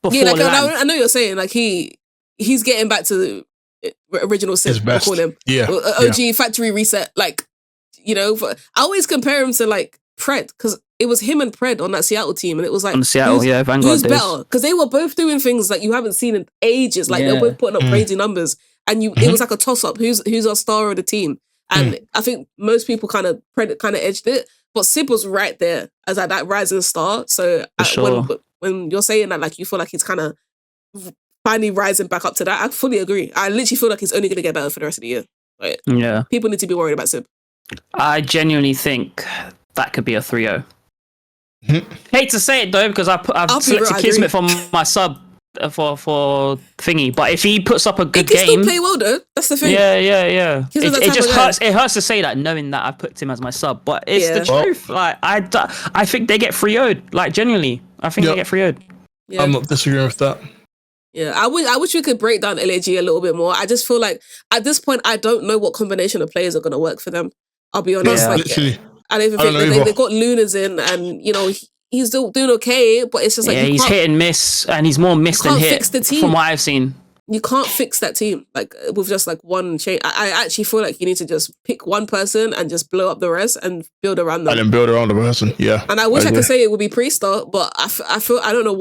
before I know you're saying, like, he's getting back to the original Sib, I call him. Yeah. OG factory reset, like, you know, I always compare him to, like, Pred, because it was him and Pred on that Seattle team, and it was like, on Seattle, Vanguard who's better? Because they were both doing things that you haven't seen in ages. Like, they were both putting up crazy numbers, and it was like a toss up. Who's our star of the team? And I think most people Pred kind of edged it, but Sib was right there as like that rising star. So when you're saying that, like, you feel like he's kind of finally rising back up to that, I fully agree. I literally feel like he's only going to get better for the rest of the year. Like, people need to be worried about Sib. I genuinely think that could be a 3-0. Hate to say it though, because I've selected Kismet for my sub for thingy. But if he puts up a good game, he can still play well though. That's the thing. Yeah. It just hurts. It hurts to say that, knowing that I put him as my sub. But it's the truth. Like, I think they get 3-0'd. Like, genuinely, I think they get 3-0'd. Yeah. I'm not disagreeing with that. Yeah, I wish we could break down LAG a little bit more. I just feel like at this point, I don't know what combination of players are going to work for them. I'll be honest. Yeah, literally. I don't even think they got Lunas in, and, you know, he's still doing okay, but it's just like, he's hit and miss, and he's more miss than hit from what I've seen. You can't fix that team like with just like one change. I actually feel like you need to just pick one person and just blow up the rest and build around them. And then build around the person, yeah. And I wish I could say it would be Priester, but I feel I don't know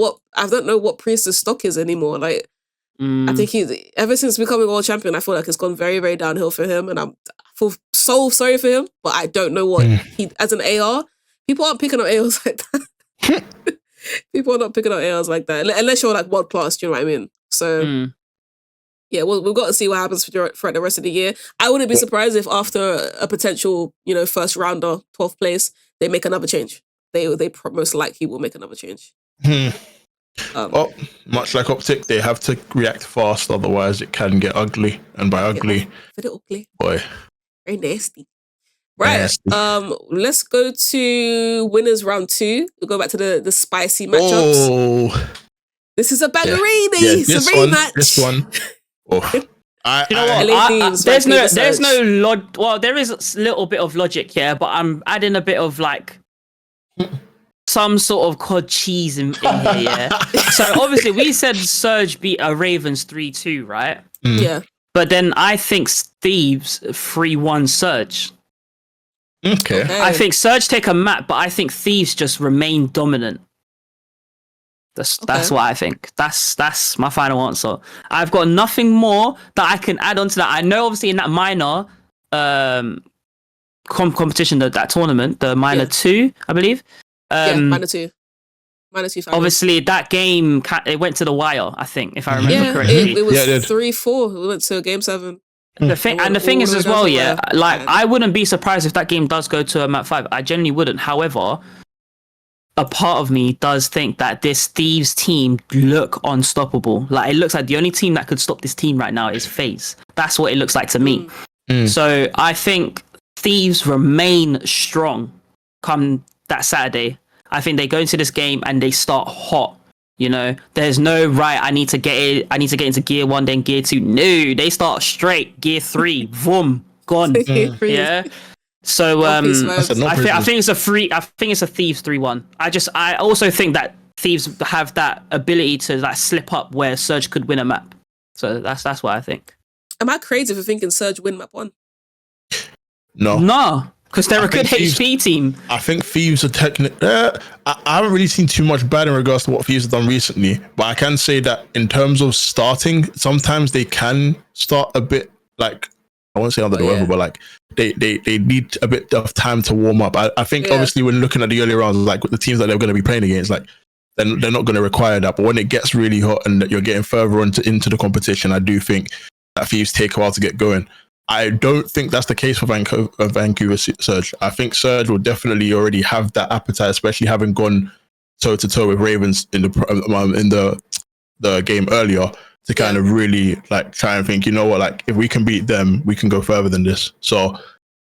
what Priester's stock is anymore. Like, I think he's, ever since becoming world champion, I feel like it's gone very, very downhill for him, and I feel so sorry for him, but I don't know what he, as an AR, people aren't picking up ARs like that. People are not picking up ARs like that, unless you're like world class, do you know what I mean? So Yeah, well, we've got to see what happens throughout the rest of the year. I wouldn't be surprised if after a potential, first rounder, 12th place, they make another change. They most likely will make another change. Well, much like OpTic, they have to react fast, otherwise it can get ugly. And by ugly, very ugly, boy, very nasty. Right. Nasty. Let's go to winners round 2. We'll go back to the spicy matchups. Oh, this is a bangerini. Yeah, it's a rematch. This one. Oh. You know what? There's no well, there is a little bit of logic here, but I'm adding a bit of like some sort of cod cheese in here, yeah. So obviously we said Surge beat a Ravens 3-2, right? Yeah. But then I think Thieves 3-1 Surge. Okay. I think Surge take a map, but I think Thieves just remain dominant. That's what I think. That's my final answer. I've got nothing more that I can add on to that. I know obviously in that minor competition, that tournament, the minor 2, I believe. Minor 2. Minor 2 finals. Obviously that game, it went to the wire, I think, if I remember correctly. It was 3-4. We went to game 7. The thing is as well, like I wouldn't be surprised if that game does go to a map 5. I genuinely wouldn't. However, a part of me does think that this Thieves team look unstoppable. Like it looks like the only team that could stop this team right now is Faze. That's what it looks like to me. So I think Thieves remain strong come that Saturday. I think they go into this game and they start hot. There's no right. I need to get into gear 1, then gear 2. No, they start straight gear 3. Boom, gone. Yeah. So I think it's a Thieves 3-1. I also think that Thieves have that ability to like slip up where Surge could win a map. So that's what I think. Am I crazy for thinking Surge win map 1? No, because they're a good HP team. I think Thieves are technically. I haven't really seen too much bad in regards to what Thieves have done recently, but I can say that in terms of starting, sometimes they can start a bit like. I won't say under the weather, but like they need a bit of time to warm up. I think obviously when looking at the early rounds, like with the teams that they're going to be playing against, like then they're not going to require that. But when it gets really hot and you're getting further into the competition, I do think that Thieves take a while to get going. I don't think that's the case for Vancouver Surge. I think Surge will definitely already have that appetite, especially having gone toe to toe with Ravens in the game earlier. To kind of really like try and think, like if we can beat them, we can go further than this. So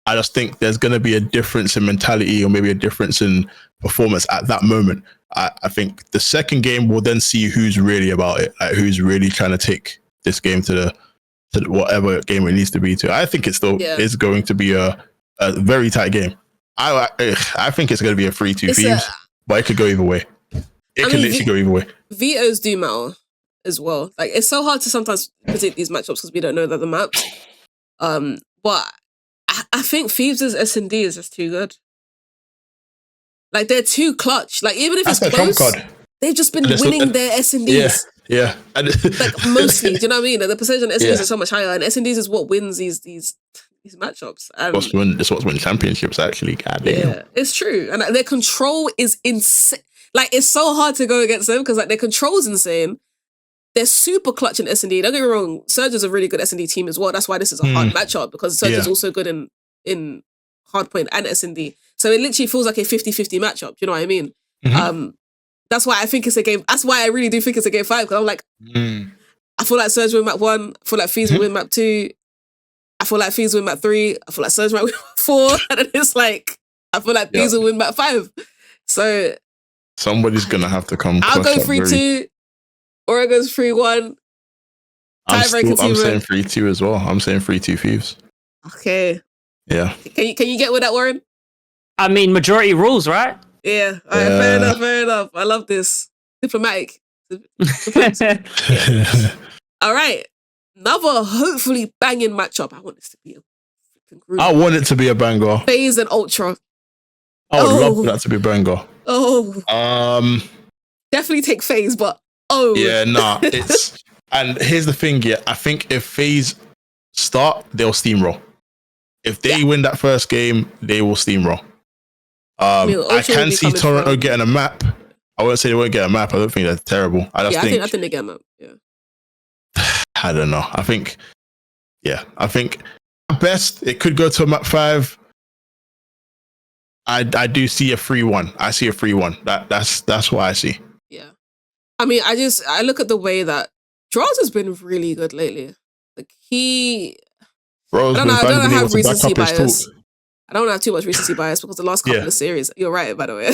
I just think there's going to be a difference in mentality or maybe a difference in performance at that moment. I think the second game will then see who's really about it, like who's really trying to take this game to whatever game it needs to be to. I think it still is going to be a very tight game. I think it's going to be a 3-2 Thieves, but it could go either way. It can literally go either way. Vetoes do matter as well. Like it's so hard to sometimes predict these matchups because we don't know the maps. But I think Thieves' S&D is just too good. Like they're too clutch. Like even if it's close, they've just been winning their S&Ds. Yeah. Like mostly, do you know what I mean? Like, the percentage on S&Ds is so much higher, and S&Ds is what wins these matchups. It's what's win championships actually. Goddamn. Yeah, it's true, and their control is insane. Like it's so hard to go against them because like their control is insane. They're super clutch in S&D. Don't get me wrong, Surge is a really good S&D team as well. That's why this is a hard matchup, because Surge is also good in hardpoint and S&D. So it literally feels like a 50-50 matchup. Do you know what I mean? That's why I think it's a game. That's why I really do think it's a game 5. Because I'm like, I feel like Surge win map 1. I feel like Faze will win map 2. I feel like Faze win map 3. I feel like Surge might win map 4. And then it's like, I feel like Faze will win map 5. So somebody's gonna have to come. I'll go 3-2. Or it goes 3-1. I'm saying 3-2 as well. I'm saying 3-2 Thieves. Okay. Yeah. Can you get with that, Warren? I mean, majority rules, right? Yeah. All right, fair enough. I love this. Diplomatic. All right. Another hopefully banging matchup. I want this to be a freaking group. I want it to be a banger. Faze and Ultra. I would love for that to be a banger. Definitely take Faze, but yeah, nah. And here's the thing, I think if Faze start, they'll steamroll. If they win that first game, they will steamroll. I can see Toronto getting a map. I won't say they won't get a map. I don't think that's terrible. I think they get a map. Yeah. I don't know. I think at best it could go to a map 5. I do see a 3-1. I see a 3-1. That's what I see. Yeah. I mean, I look at the way that Draws has been really good lately. Like I don't know how recency bias. I don't have too much recency bias because the last couple of series, you're right, by the way.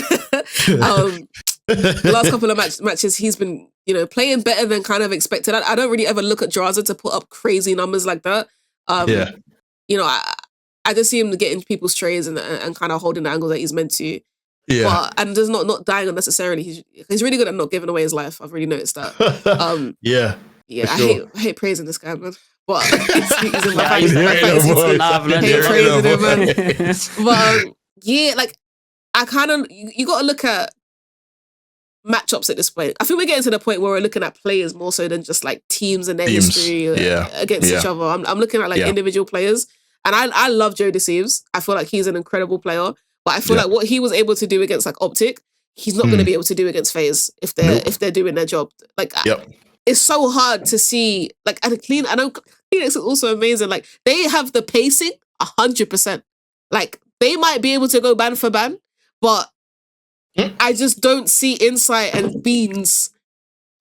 The last couple of matches, he's been, playing better than kind of expected. I don't really ever look at Draza to put up crazy numbers like that. I just see him getting people's trays and kind of holding the angles that he's meant to. Yeah. And just not dying unnecessarily. He's really good at not giving away his life. I've really noticed that. Yeah. Sure. I hate praising this guy, man. But he's in my fantasy. I hate praising him, man. But like I kind of you got to look at matchups at this point. I think we're getting to the point where we're looking at players more so than just like teams and their history against each other. I'm looking at like individual players, and I love Joe Deceives. I feel like he's an incredible player, but I feel like what he was able to do against like OpTic, he's not going to be able to do against Faze if they're doing their job. Like it's so hard to see. Like I know Cleanix is also amazing. Like they have the pacing 100%. Like they might be able to go ban for ban, but I just don't see Insight and Beans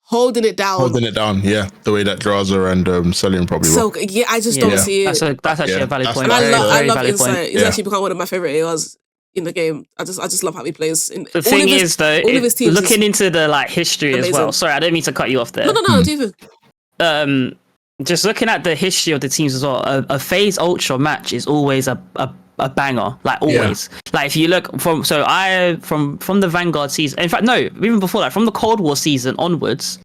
holding it down. The way that Draza and Celian probably will. So I just don't see it. That's actually a valid point. And I love Insight. He's actually become one of my favorite ARs in the game. I just love how he plays. The thing is, though, looking into the like history as well. Sorry, I don't mean to cut you off there. No, do you? Just looking at the history of the teams as well. A FaZe Ultra match is always a banger, like always. Like if you look from the Vanguard season, in fact no, even before that, from the Cold War season onwards,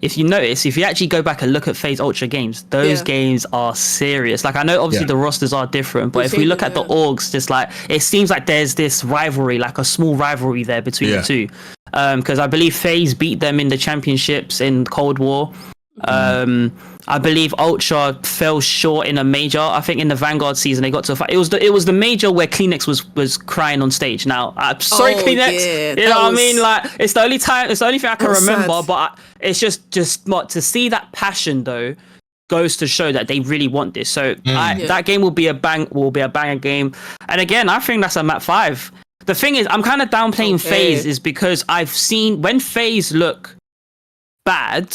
if you notice, if you actually go back and look at FaZe Ultra games, those games are serious. Like I know obviously the rosters are different, but if we look at the orgs, just like it seems like there's this rivalry, like a small rivalry there between the two. Because I believe FaZe beat them in the championships in Cold War. I believe Ultra fell short in a major. I think in the Vanguard season they got to it was the major where Cleanix was crying on stage. Now I'm sorry, Cleanix. You know what I mean? Like it's the only thing I can remember. Sad. But it's just not to see that passion though goes to show that they really want this. So that game will be a banger game. And again, I think that's a map 5. The thing is, I'm kind of downplaying Faze is because I've seen when Faze look bad.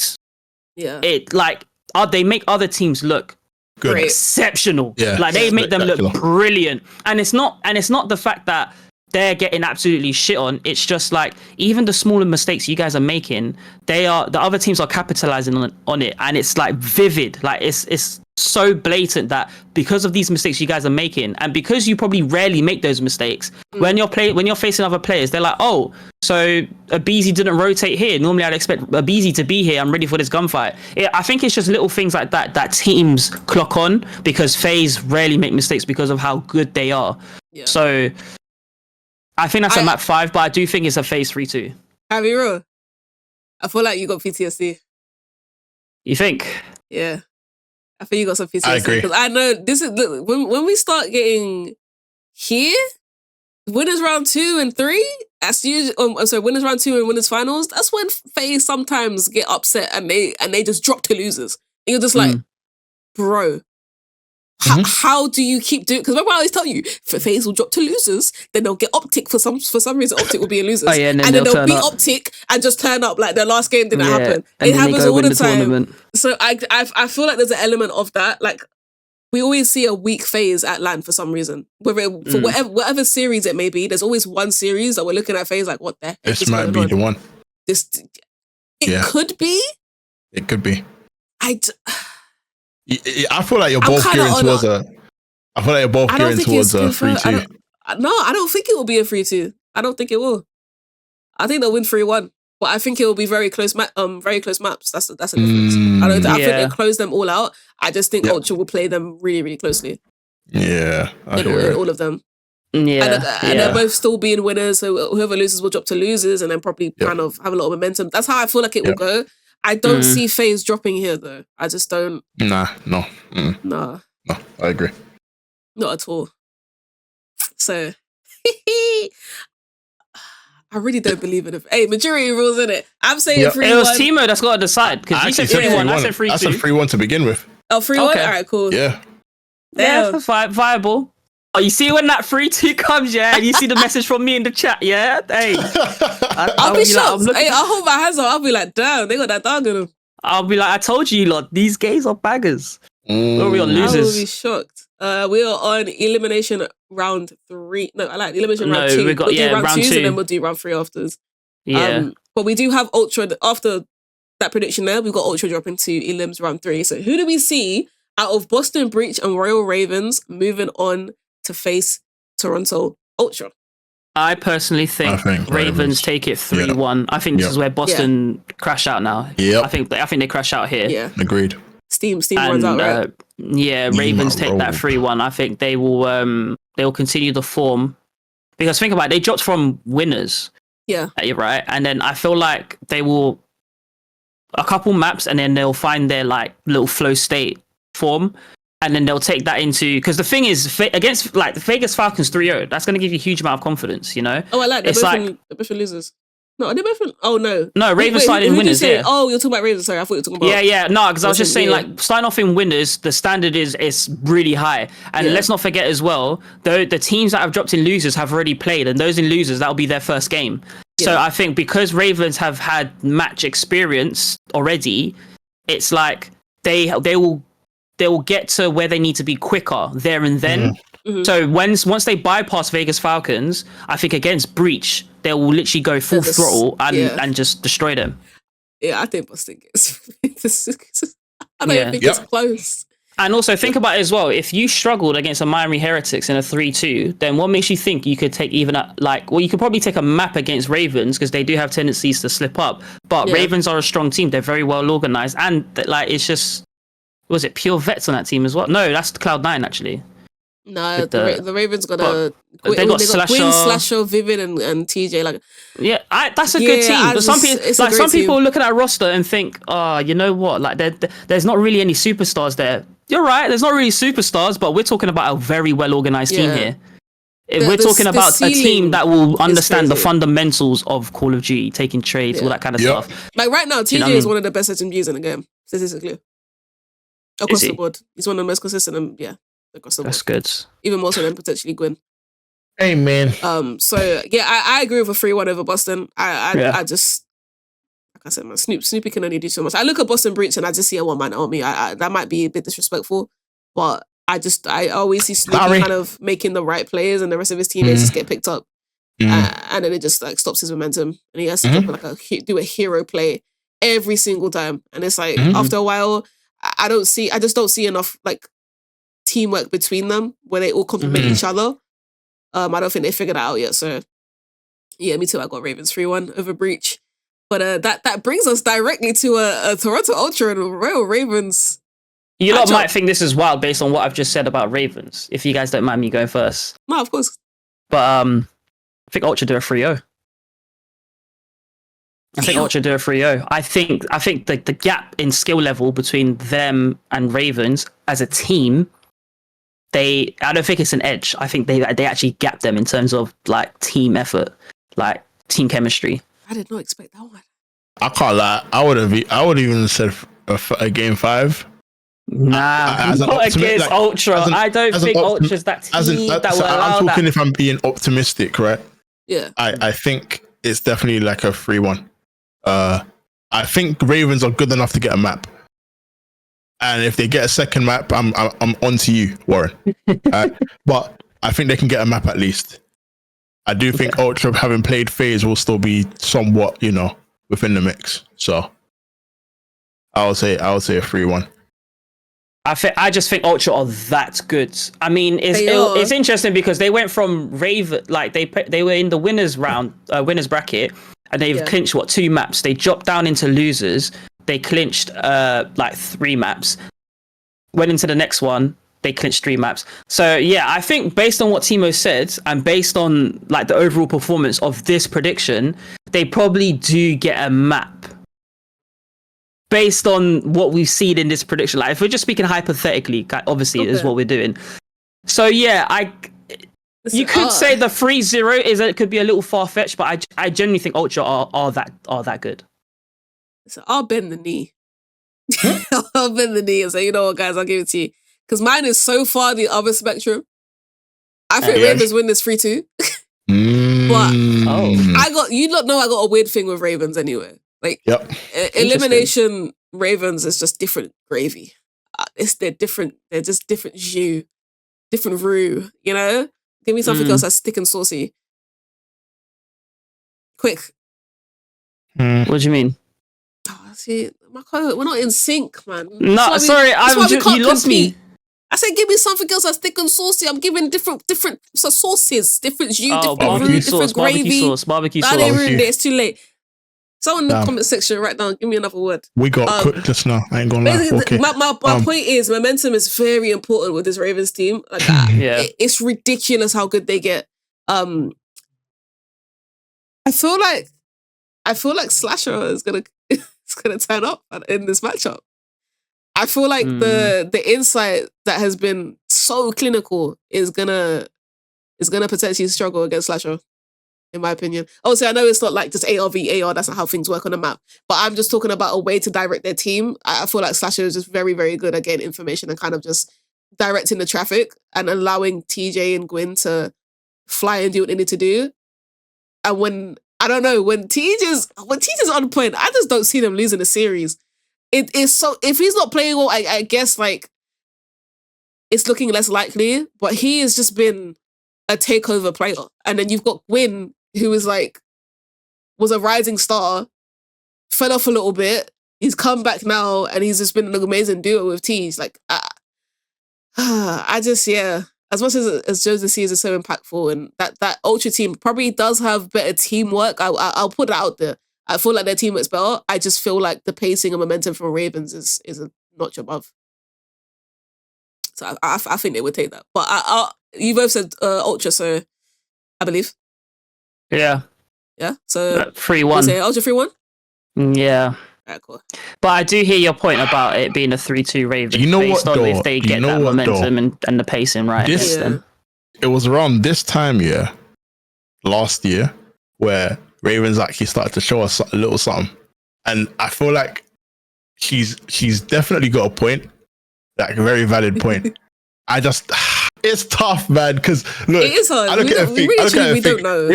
It like they make other teams look good, exceptional. Like they make them look brilliant, and it's not the fact that they're getting absolutely shit on. It's just like even the smaller mistakes you guys are making, the other teams are capitalizing on it, and it's like vivid. Like it's so blatant that because of these mistakes you guys are making, and because you probably rarely make those mistakes, when you're facing other players, they're like, oh, so Abizi didn't rotate here. Normally I'd expect Abizi to be here. I'm ready for this gunfight. I think it's just little things like that teams clock on because FaZe rarely make mistakes because of how good they are. So I think that's a map 5, but I do think it's a FaZe 3-2. Javier, I feel like you got PTSD. You think? Yeah. I think you got some PTSD. I agree. Because I know this is when we start getting here, winners round 2 and 3. That's usually winners round 2 and winners finals. That's when FaZe sometimes get upset and they just drop to losers. And you're just like, bro, how do you keep doing? Because remember I always tell you, FaZe will drop to losers, then they'll get OpTic for some reason. OpTic will be in losers, and then they'll beat OpTic and just turn up like their last game didn't happen. It happens all the time. Tournament. So I feel like there's an element of that. Like we always see a weak FaZe at LAN for some reason. For whatever series it may be, there's always one series that we're looking at FaZe like, what the heck? This might be the one. It could be. It could be. I feel like you're both gearing towards a 3-2. No, I don't think it will be a 3-2. I don't think it will. I think they'll win 3-1. But I think it will be very close maps. That's a difference. I think they'll close them all out. I just think Ultra will play them really, really closely. Yeah. In all of them. Yeah. And they're both still being winners, so whoever loses will drop to losers and then probably kind of have a lot of momentum. That's how I feel like it will go. I don't see FaZe dropping here though. I just don't. No, I agree. Not at all. So I really don't believe in it. Hey, majority rules, innit? I'm saying 3-1. It was Timo that's got to decide because you said 3-1. I said 3-2. I said 3-1 to begin with. Oh, 3-1? Okay. All right, cool. Yeah. Yeah, viable. Oh, you see when that 3-2 comes, yeah, and you see the message from me in the chat, yeah? Hey. I'll be shocked. Hey, I'll hold my hands up. I'll be like, damn, they got that dog in them. I'll be like, I told you lot, these gays are baggers. Or we are losers. I will be shocked. We are on elimination round 3. No, I like elimination round 2. We got, we'll do round 2 2. and then we'll do round 3 afterwards. Yeah. But we do have Ultra after that prediction there. We've got Ultra dropping to elims round 3. So who do we see out of Boston Breach and Royal Ravens moving on to face Toronto Ultra? I personally think Ravens take it 3-1. Yeah. I think this is where Boston crash out now. Yeah. I think they crash out here. Yeah. Agreed. Steam runs out, right? Ravens take that 3-1. I think they will continue the form. Because think about it, they dropped from winners. Yeah. Right? And then I feel like they will a couple maps and then they'll find their like little flow state form. And then they'll take that into, because the thing is, against like the Vegas Falcons 3-0, that's going to give you a huge amount of confidence, you know? Oh, I like that. They're both losers. No, are they both? Oh, no. No, Ravens started in winners, yeah. Oh, you're talking about Ravens. Sorry, I thought you were talking about... Yeah. No, because I was just saying, like, starting off in winners, the standard is really high. And let's not forget as well, the teams that have dropped in losers have already played, and those in losers, that'll be their first game. Yeah. So I think because Ravens have had match experience already, it's like they will get to where they need to be quicker there and then. Mm-hmm. So once they bypass Vegas Falcons, I think against Breach, they will literally go full throttle and just destroy them. Yeah, I think Boston gets... I don't think it's close. And also think about it as well. If you struggled against a Miami Heretics in a 3-2, then what makes you think you could take even you could probably take a map against Ravens because they do have tendencies to slip up. But Ravens are a strong team. They're very well organized. And like, it's just... Was it pure vets on that team as well? No, that's Cloud9 actually. No, the Ravens got they got Slasher, Vivid, and TJ. Like, that's a good team. But some people look at that roster and think, oh, you know what? Like, there's not really any superstars there. You're right. There's not really superstars, but we're talking about a very well organized team here. We're talking about a team that will understand the fundamentals of Call of Duty, taking trades, all that kind of stuff. Like right now, TJ is one of the best SMGs in the game, statistically. Across the board. He's one of the most consistent and across the board. That's good. Even more so than potentially Gwyn. Hey man. So I agree with a 3-1 over Boston. I just, like I said, man, Snoopy can only do so much. I look at Boston Breach and I just see a one-man army. That might be a bit disrespectful, but I always see Snoopy kind of making the right plays and the rest of his teammates just get picked up. And then it just like stops his momentum and he has to do a hero play every single time. And it's like after a while, I just don't see enough like teamwork between them where they all complement each other. I don't think they figured that out yet. So yeah, me too. I got Ravens 3-1 over Breach. But that brings us directly to a Toronto Ultra and Royal Ravens. You lot might think this is wild based on what I've just said about Ravens, if you guys don't mind me going first. No, of course. But I think Ultra do a 3-0. I think Ultra do a 3-0. I think the gap in skill level between them and Ravens as a team, I don't think it's an edge. I think they actually gap them in terms of like team effort, like team chemistry. I did not expect that one. I can't lie. I would have even said a game 5. Nah, not against Ultra. I don't think Ultra's that team that will allow I'm talking if I'm being optimistic, right? Yeah. I think it's definitely like a 3-1. I think Ravens are good enough to get a map, and if they get a second map, I'm on to you, Warren. But I think they can get a map at least. I do think Ultra, having played Faze, will still be somewhat, within the mix. So I would say a 3-1. I just think Ultra are that good. I mean, it's interesting because they went from Raven, like they were in the winners bracket. And they've clinched 2 maps. They dropped down into losers. They clinched 3 maps. Went into the next one. They clinched 3 maps. So yeah, I think based on what Timo said and based on like the overall performance of this prediction, they probably do get a map. Based on what we've seen in this prediction, like if we're just speaking hypothetically, obviously is what we're doing. So yeah, You could say the 3-0 it could be a little far fetched, but I genuinely think Ultra are that good. So I'll bend the knee. I'll bend the knee and say, you know what, guys, I'll give it to you. Because mine is so far the other spectrum. I think Ravens win this 3-2. But you lot know I got a weird thing with Ravens anyway. Like, elimination Ravens is just different gravy. They're different. They're just different jus, different roux. You know, give me something else that's thick and saucy. Quick. What do you mean? Oh, see, we're not in sync, man. No, sorry, you lost me. I said, give me something else that's thick and saucy. I'm giving different sauces, different jus, different roux, different gravy. Barbecue sauce. It's too late. Someone in the comment section, write down, give me another word. We got cooked just now. I ain't gonna lie. Okay. My point is, momentum is very important with this Ravens team. Like, it's ridiculous how good they get. I feel like Slasher is gonna turn up in this matchup. I feel like the insight that has been so clinical is gonna potentially struggle against Slasher, in my opinion. Obviously, I know it's not like just AR v AR, that's not how things work on the map. But I'm just talking about a way to direct their team. I feel like Slasher is just very, very good at getting information and kind of just directing the traffic and allowing TJ and Gwyn to fly and do what they need to do. And when TJ's on point, I just don't see them losing the series. It is so, if he's not playing well, I guess like it's looking less likely, but he has just been a takeover player. And then you've got Gwyn, who was a rising star, fell off a little bit. He's come back now and he's just been an amazing duo with Tees. Like, as much as Joseph sees is so impactful, and that Ultra team probably does have better teamwork. I'll put that out there. I feel like their teamwork's better. I just feel like the pacing and momentum from Ravens is a notch above. So I think they would take that. But you both said Ultra, so I believe. Yeah. Yeah. So 3-1. Say Ultra 3-1. Yeah. Alright, cool. But I do hear your point about it being a 3-2 Ravens. You know based what, on though? if they get that momentum and the pacing right. It was around this time last year, where Ravens actually started to show us a little something. And I feel like he's definitely got a point, like a very valid point. It's tough, man, because look, it is hard. I look at it and don't know.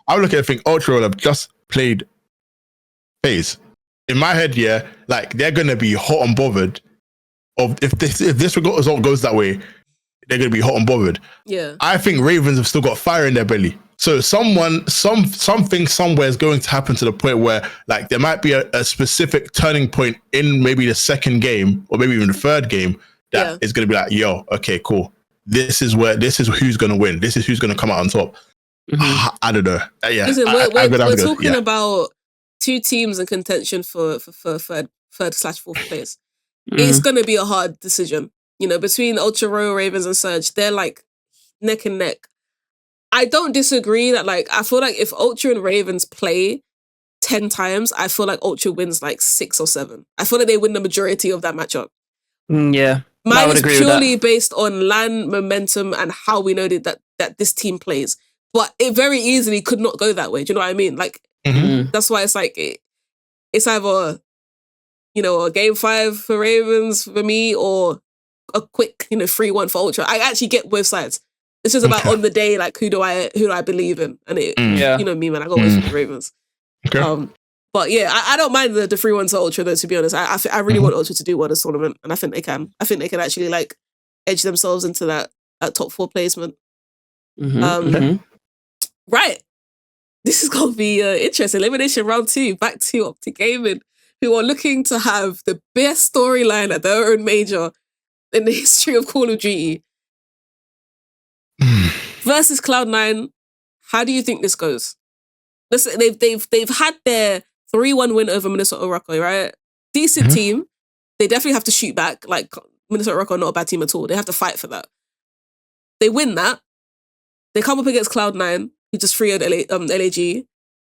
I look at it and think Ultra have just played Faze. In my head, like they're gonna be hot and bothered. If this result goes that way, they're gonna be hot and bothered. Yeah. I think Ravens have still got fire in their belly. So something somewhere is going to happen to the point where like there might be a specific turning point in maybe the second game or maybe even the third game that is going to be like, yo, okay, cool. This is who's going to win. This is who's going to come out on top. Mm-hmm. I don't know. Yeah. Listen, we're talking about two teams in contention for third/fourth place. It's going to be a hard decision. You know, between Ultra Royal Ravens and Surge, they're like neck and neck. I don't disagree that, like, I feel like if Ultra and Ravens play 10 times, I feel like Ultra wins like 6 or 7. I feel like they win the majority of that matchup. Yeah. Mine is purely based on LAN momentum and how we know that this team plays. But it very easily could not go that way. Do you know what I mean? Like, that's why it's like, it's either, a game 5 for Ravens for me or a quick, 3-1 for Ultra. I actually get both sides. It's just about on the day, like who do I believe in, and you know me, man. I got always for the Ravens. Okay. But yeah, I don't mind the 3-1 to Ultra though. To be honest, I really want Ultra to do well this tournament, and I think they can. I think they can actually like edge themselves into that top 4 placement. Right. This is gonna be interesting. Elimination round 2, back to OpTic Gaming, who are looking to have the best storyline at their own major in the history of Call of Duty. Versus Cloud9, how do you think this goes? Listen, they've had their 3-1 win over Minnesota Rokkr, right? Decent team. They definitely have to shoot back. Like, Minnesota Rokkr are not a bad team at all. They have to fight for that. They win that. They come up against Cloud9, who just 3-0'd LAG.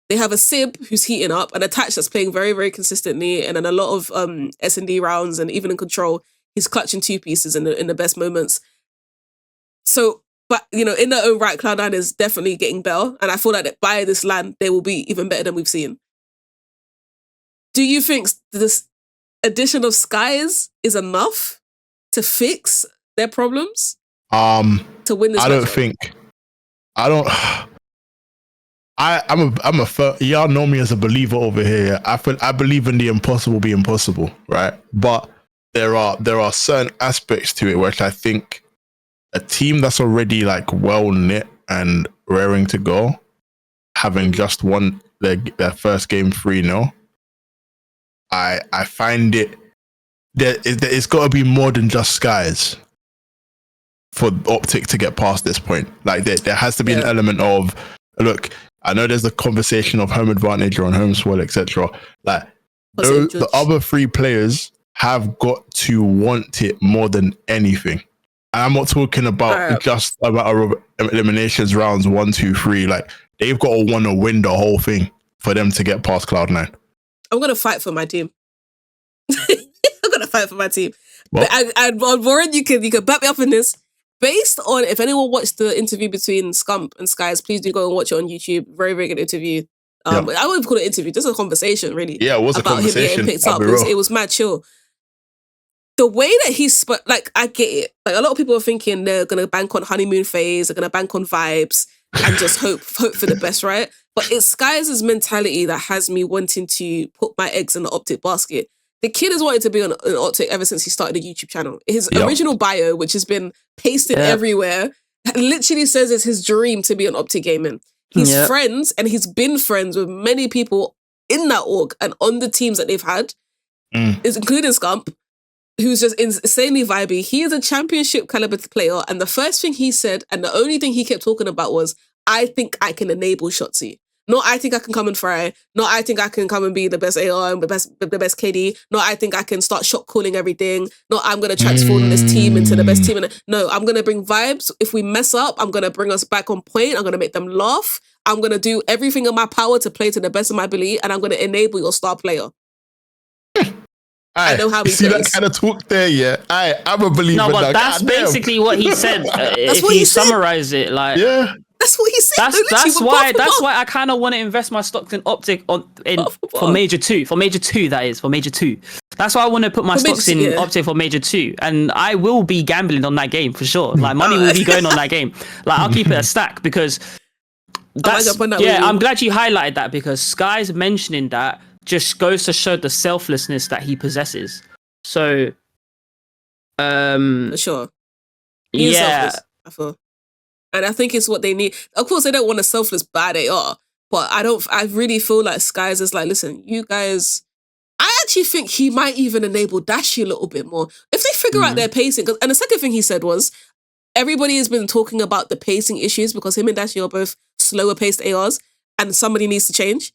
They have a Sib who's heating up, and Attach that's playing very, very consistently, and then a lot of S&D rounds, and even in control, he's clutching 2 pieces in the best moments. So but in their own right, Cloud9 is definitely getting better, and I feel like that by this land they will be even better than we've seen. Do you think this addition of Skies is enough to fix their problems? To win this? Y'all know me as a believer over here. I believe in the impossible being possible, right? But there are certain aspects to it which I think a team that's already like well knit and raring to go, having just won their first game 3-0, I find it's got to be more than just Skies for OpTic to get past this point. Like there has to be an element of, look, I know there's the conversation of home advantage or on home swell, etc. Like the other 3 players have got to want it more than anything. And I'm not talking about just about eliminations rounds 1, 2, 3. Like they've got to want to win the whole thing for them to get past Cloud9. I'm gonna fight for my team. I'm gonna fight for my team. But Warren, you can back me up in this. Based on, if anyone watched the interview between Scump and Skies, please do go and watch it on YouTube. Very, very good interview. I wouldn't call it an interview, just a conversation, really. Yeah, it was about a conversation. Him getting picked up. It was mad chill. The way that he like, I get it. Like, a lot of people are thinking they're gonna bank on honeymoon phase, they're gonna bank on vibes, and just hope for the best, right? But it's Skies' mentality that has me wanting to put my eggs in the OpTic basket. The kid has wanted to be on OpTic ever since he started a YouTube channel. His original bio, which has been pasted everywhere, literally says it's his dream to be on OpTic Gaming. He's friends, and he's been friends with many people in that org and on the teams that they've had, including Scump, who's just insanely vibey. He is a championship caliber player, and the first thing he said, and the only thing he kept talking about was, I think I can enable Shotzi. Not I think I can come and fry. Not I think I can come and be the best AR and the best KD. Not I think I can start shot calling everything. Not I'm going to transform this team into the best team. No, I'm going to bring vibes. If we mess up, I'm going to bring us back on point. I'm going to make them laugh. I'm going to do everything in my power to play to the best of my ability, and I'm going to enable your star player. I know how he see plays. That kind of talk there, yeah. I'm a believer. No, but that's basically what he said. If you summarize it, like that's what he said. That's why I kind of want to invest my stocks in OpTic for Major 2. For Major 2, that is for Major 2. That's why I want to put my stocks in OpTic for Major 2, and I will be gambling on that game for sure. Like money will be going on that game. Like I'll keep it a stack because I'm glad you highlighted that, because Sky's mentioning that just goes to show the selflessness that he possesses. So, for sure, he's selfless, I feel, and I think it's what they need. Of course, they don't want a selfless bad AR, but I really feel like Skies is like, listen, you guys. I actually think he might even enable Dashy a little bit more if they figure out their pacing. And the second thing he said was, everybody has been talking about the pacing issues because him and Dashy are both slower paced ARs, and somebody needs to change.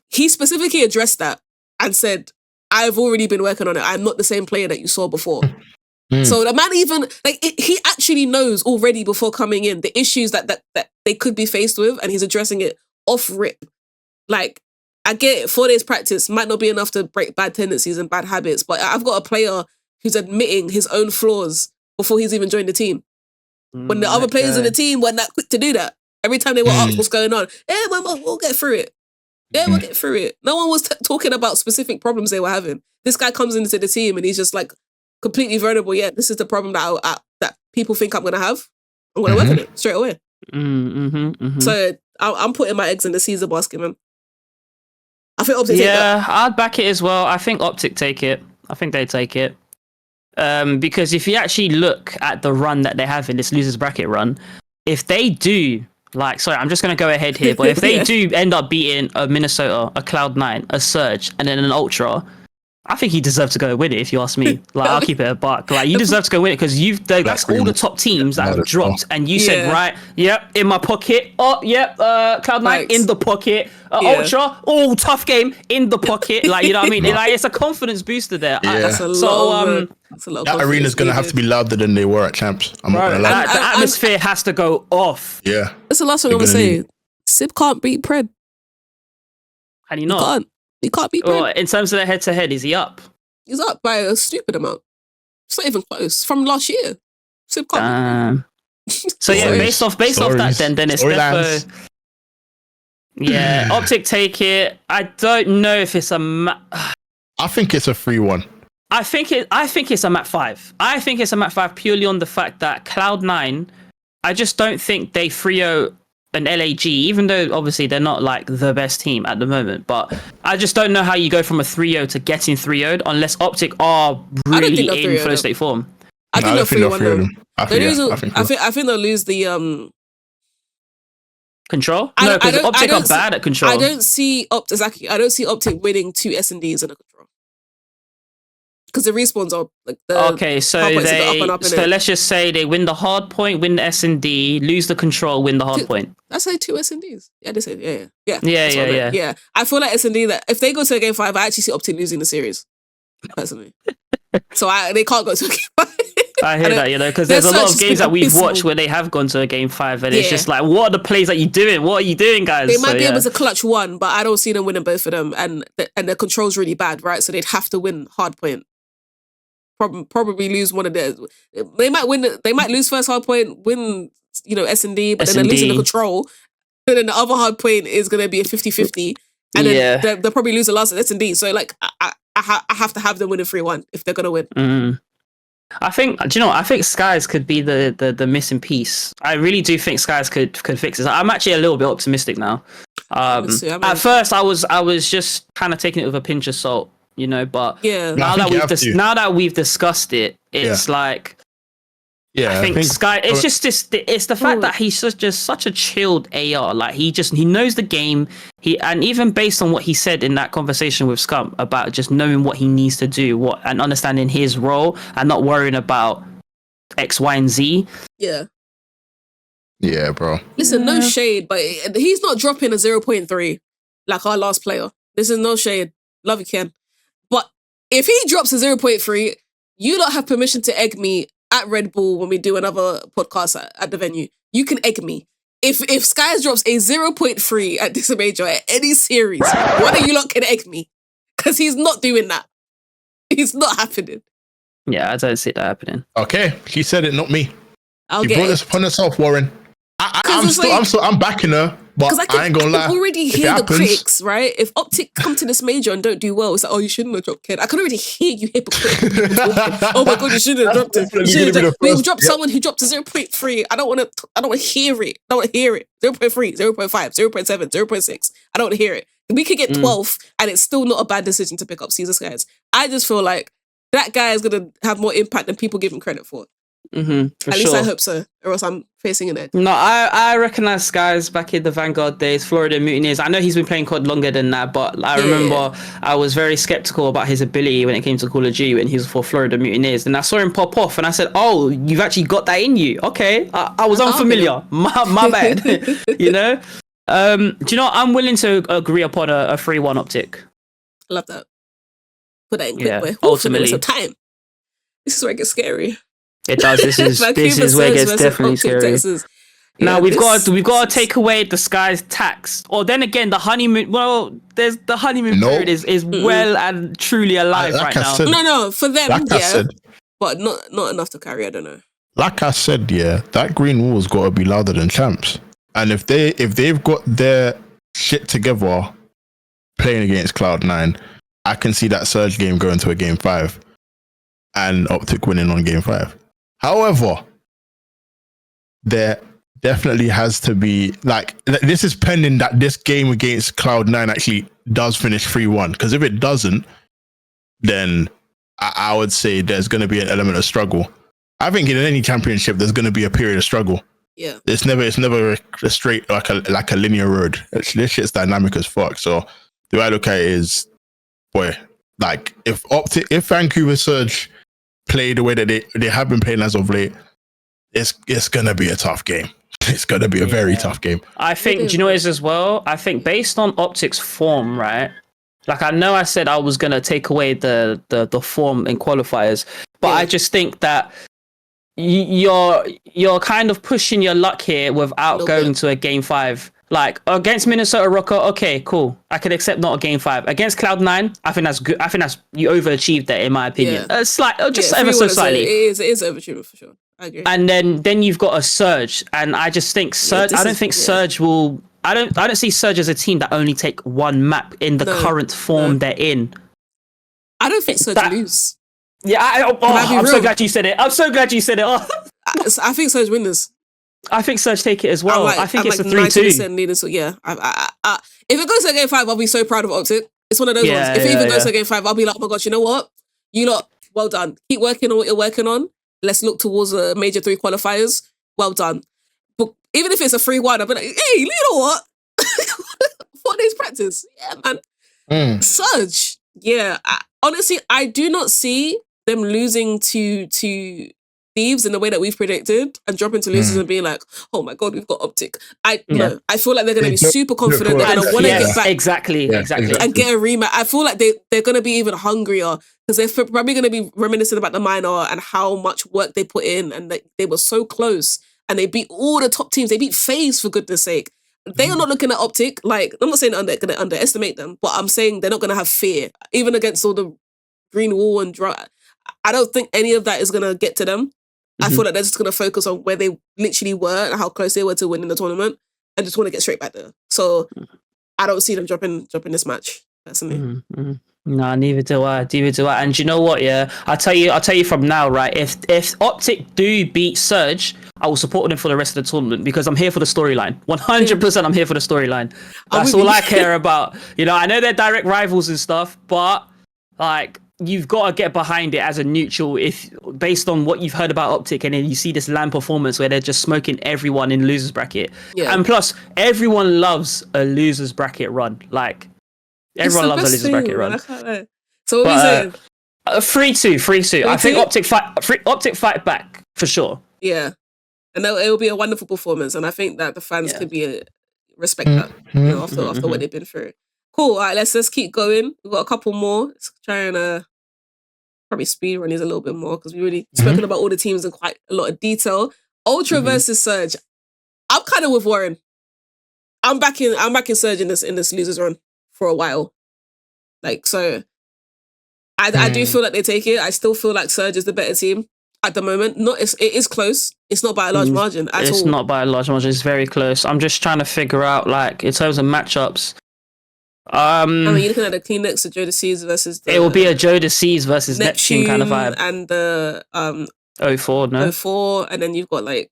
He specifically addressed that and said, I've already been working on it. I'm not the same player that you saw before. So the man even, he actually knows already before coming in the issues that they could be faced with, and he's addressing it off rip. Like, I get it, 4 days practice might not be enough to break bad tendencies and bad habits, but I've got a player who's admitting his own flaws before he's even joined the team. When the other players in the team weren't that quick to do that. Every time they were asked what's going on, we'll get through it. We'll get through it. No one was talking about specific problems they were having. This guy comes into the team and he's just like completely vulnerable. Yeah, this is the problem that people think I'm going to have. I'm going to work on it straight away. So I'm putting my eggs in the Caesar basket, man. I think OpTic take that. I'd back it as well. I think OpTic take it. I think they take it. Because if you actually look at the run that they have in this losers bracket run, if they do, I'm just going to go ahead here, but if they do end up beating a Minnesota, a Cloud9, a Surge, and then an Ultra, I think he deserves to go win it, if you ask me. I'll keep it a buck. You deserve to go win it, because that's all the top teams that have dropped, and you said, right, in my pocket. Oh, Cloud9 in the pocket. Ultra, tough game in the pocket. You know what I mean? It's a confidence booster there. That's a lot. That arena's going to have to be louder than they were at Champs. I'm not going to lie. The atmosphere has to go off. Yeah. That's the last thing I'm going to say. Sib can't beat Pred. Can he not? He can't beat Pred. Well, in terms of the head-to-head, is he up? He's up by a stupid amount. It's not even close. From last year. Sib can't beat Pred. So yeah, based off that, then it's defo. Yeah, OpTic take it. I don't know if it's a. I think it's a 3-1. I think it's a map 5. I think it's a map 5 purely on the fact that Cloud9. I just don't think they 3-0 an LAG, even though obviously they're not like the best team at the moment. But I just don't know how you go from a 3-0 to getting 3-0'd unless OpTic are really in flow state form. I think they'll 3-1 them. I think they'll lose the control. No, because OpTic are bad at control. I don't see OpTic winning 2 S&Ds in a control. Because the respawns are like so let's just say they win the hard point, win the S&D, lose the control, win the hard point. That's like 2 S&Ds. Yeah, they say yeah. Yeah. I feel like S&D that if they go to a game 5, I actually see OpTic losing the series personally. So they can't go to a game 5. I hear that, because there's a lot of games that we've watched where they have gone to a game 5, and it's just like, what are the plays that you're doing? What are you doing, guys? They might be able to clutch one, but I don't see them winning both of them, and the control's really bad, right? So they'd have to win hard point. Probably lose one of theirs. They might win. They might lose first hard point, win S&D, but then they're losing the control. And then the other hard point is going to be a 50-50, and then they'll probably lose the last S&D. So like, I have to have them winning 3-1 if they're going to win. Mm-hmm. I think, I think Skies could be the missing piece. I really do think Skies could fix this. I'm actually a little bit optimistic now. At first, I was just kind of taking it with a pinch of salt, but now that we've discussed it, it's like, I think Sky. It's just it's the fact that he's just such a chilled AR. Like he knows the game. And even based on what he said in that conversation with Scum about just knowing what he needs to do, and understanding his role, and not worrying about X, Y, and Z. Yeah, bro. Listen, no shade, but he's not dropping a 0.3 like our last player. This is no shade. Love you, Ken. But if he drops a 0.3, you don't have permission to egg me at Red Bull when we do another podcast at the venue. You can egg me. If Skies drops a 0.3 at this major at any series, one of you lot can egg me. Because he's not doing that. He's not happening. Yeah, I don't see that happening. Okay, he said it, not me. You brought this upon yourself, Warren. I'm backing her, but I ain't gonna lie. I can already hear the critics, right? If OpTic come to this major and don't do well, it's like, oh, you shouldn't have dropped Ken. I can already hear you hypocrite. Oh my god, you shouldn't have dropped it. We dropped someone who dropped a 0.3. I don't want to hear it. I don't want to hear it. 0.3, 0.5, 0.7, 0.6. I don't want to hear it. We could get 12th and it's still not a bad decision to pick up Caesar Skies. I just feel like that guy is going to have more impact than people give him credit for. At least I hope so, or else I'm facing an edge. No, I recognize Skies back in the Vanguard days, Florida Mutineers. I know he's been playing COD longer than that, but I remember I was very skeptical about his ability when it came to Call of Duty when he was for Florida Mutineers. And I saw him pop off and I said, oh, you've actually got that in you. Okay, I was unfamiliar. My bad. Do you know what? I'm willing to agree upon a 3-1 OpTic. Love that. Put that in quick way. Ultimately. Some time. This is where it gets scary. It does. This is where it gets definitely scary. Texas. Now we've got to take away the Skies tax, or then again the honeymoon. Well, there's the honeymoon period is well and truly alive right now. No, for them, but not enough to carry. I don't know. Like I said, that green wall's got to be louder than champs. And if they've got their shit together, playing against Cloud9, I can see that Surge game going to a game 5, and OpTic winning on game 5. However, there definitely has to be, like, this is pending that this game against Cloud9 actually does finish 3-1. Because if it doesn't, then I would say there's going to be an element of struggle. I think in any championship, there's going to be a period of struggle. Yeah, it's never a straight like a linear road. This shit's dynamic as fuck. So the way I look at it is, boy, like if Vancouver Surge play the way that they have been playing as of late, it's gonna be a tough game. It's gonna be a very tough game. I think, do you know what it is as well? I think based on OpTic's form, right? Like I know I said I was gonna take away the form in qualifiers, but I just think that you're kind of pushing your luck here without going to a game 5. Like against Minnesota Rokkr, okay, cool. I could accept not a game 5. Against Cloud9, I think that's good. I think that's you overachieved there, in my opinion. Ever so slightly. It is overachieved for sure. I agree. And then you've got a Surge, and I just think Surge. I don't think Surge will. I don't see Surge as a team that only take one map in the current form they're in. I don't think Surge lose. Yeah, I'm so glad you said it. I'm so glad you said it. Oh. I think Surge win this. I think Surge take it as well. I think it's a 3-2. Leading, so yeah. If it goes to game 5, I'll be so proud of OpTic. It's one of those ones. If it even goes to game 5, I'll be like, oh my gosh, you know what? You lot, well done. Keep working on what you're working on. Let's look towards the Major 3 qualifiers. Well done. But even if it's a 3-1, I'll be like, hey, you know what? 4 days practice. Yeah, man. Surge. Yeah. Honestly, I do not see them losing to Thieves in the way that we've predicted and dropping to losers and being like, oh my God, we've got OpTic. No, I feel like they're going to be super confident. They're going to want to get back. Exactly. And get a rematch. I feel like they're going to be even hungrier because they're probably going to be reminiscing about the minor and how much work they put in and they were so close and they beat all the top teams. They beat Faze, for goodness sake. They are not looking at OpTic. Like, I'm not saying they're going to underestimate them, but I'm saying they're not going to have fear. Even against all the green wall and I don't think any of that is going to get to them. I feel like they're just going to focus on where they literally were and how close they were to winning the tournament and just want to get straight back there. So I don't see them dropping this match, personally. No, neither do I. And you know what, yeah? I'll tell you from now, right? If OpTic do beat Surge, I will support them for the rest of the tournament because I'm here for the storyline. 100% I'm here for the storyline. That's all I care about. You know, I know they're direct rivals and stuff, but like, you've got to get behind it as a neutral if based on what you've heard about OpTic and then you see this LAN performance where they're just smoking everyone in losers bracket. Yeah. And plus, everyone loves a losers bracket run. Like, everyone loves a losers bracket run. So what are you saying? 3-2. I think OpTic fight back for sure. Yeah. And it will be a wonderful performance. And I think that the fans could be respect that, you know, after what they've been through. Cool. All right, let's keep going. We've got a couple more. Let's try and probably speed run these a little bit more because we've already spoken about all the teams in quite a lot of detail. Ultra versus Surge. I'm kind of with Warren. I'm backing Surge in this losers run for a while. Like, so I do feel like they take it. I still feel like Surge is the better team at the moment. It is close. It's not by a large margin at all. It's not by a large margin. It's very close. I'm just trying to figure out, like, in terms of matchups. I mean, you're looking at the Kleenex, the Jodeci's versus it will be a Jodeci's versus Neptune kind of vibe. And the 04, no? 04, and then you've got like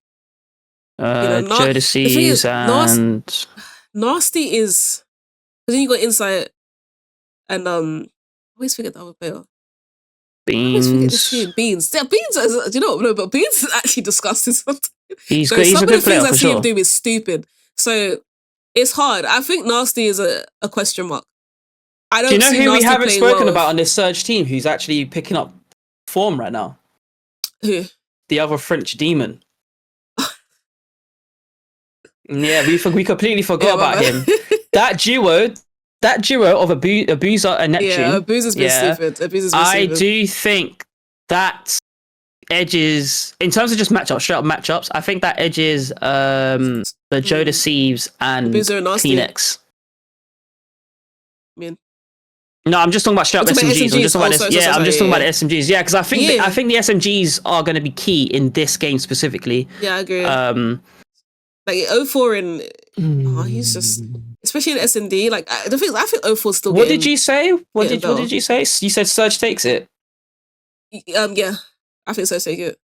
Jodeci's and Nasty is because then you got Insight and I always forget the other player. Beans. Beans. Yeah, Beans is, you know, no, but Beans is actually disgusting sometimes. He's a good player for sure. Some of the things I see him do is stupid. So it's hard. I think Nasty is a question mark. I don't. Do you know see who Nasty we haven't spoken about with on this Surge team who's actually picking up form right now? Who? The other French demon. Yeah, we completely forgot about him. That duo of Abuser and Neptune. Yeah, Abuser's been stupid. I do think that edges, in terms of just straight up matchups, I think that edges the Jodeci's and Kleenex. I mean, no, I'm just talking about straight up SMGs. I'm just talking about I'm just talking about the SMGs. Yeah, because I think the SMGs are going to be key in this game specifically. Yeah, I agree. Like 04 and he's just, especially in S&D. Like the thing is, I think 04 still. What did you say? What did you say? You said Surge takes it. Yeah, I think Surge take it.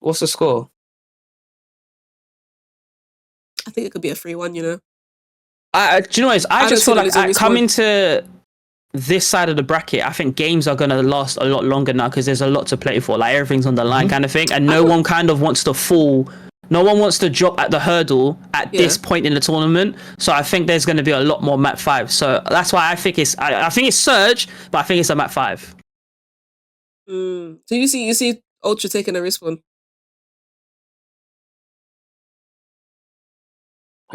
What's the score? I think it could be a 3-1. You know. Do you know what? I just feel like coming to this side of the bracket, I think games are going to last a lot longer now because there's a lot to play for. Like everything's on the line, kind of thing, and no one kind of wants to fall. No one wants to drop at the hurdle at this point in the tournament. So I think there's going to be a lot more map 5. So that's why I think it's Surge, but I think it's a map 5. So you see Ultra taking a respawn.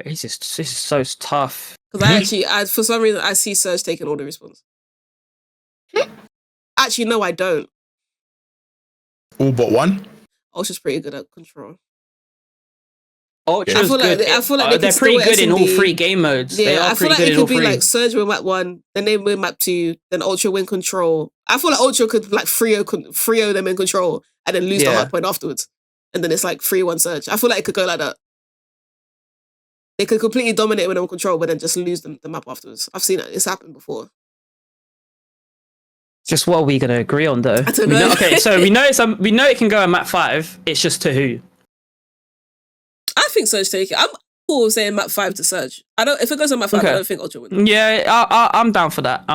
This is so tough. Because for some reason, I see Surge taking all the respawns. Actually, no, I don't. All but one? Ultra's pretty good at control. Ultra's good. I feel like they're pretty good in all 3 game modes. Yeah, I feel like it could be like Surge win map 1, then they win map 2, then Ultra win control. I feel like Ultra could like Frio them in control and then lose the hard point afterwards. and then it's like 3-1 Surge. I feel like it could go like that. They could completely dominate when they're in control, but then just lose the map afterwards. I've seen it. It's happened before. Just what are we going to agree on, though? I don't know. Okay, so we know it can go in map 5. It's just to who? I think Surge take it. I'm cool with saying map 5 to Surge. If it goes on map 5, Okay. I don't think Ultra would. Yeah, I'm down for that.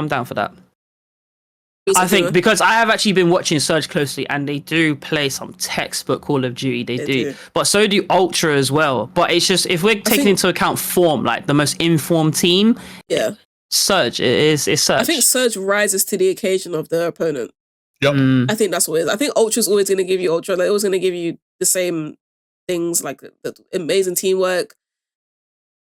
I think because I have actually been watching Surge closely, and they do play some textbook Call of Duty. They do. But so do Ultra as well. But it's just, if we're taking into account form, like the most informed team, Surge is Surge. I think Surge rises to the occasion of the opponent. Yep. I think that's what it is. I think Ultra's always going to give you Ultra. They're always going to give you the same things, like the amazing teamwork,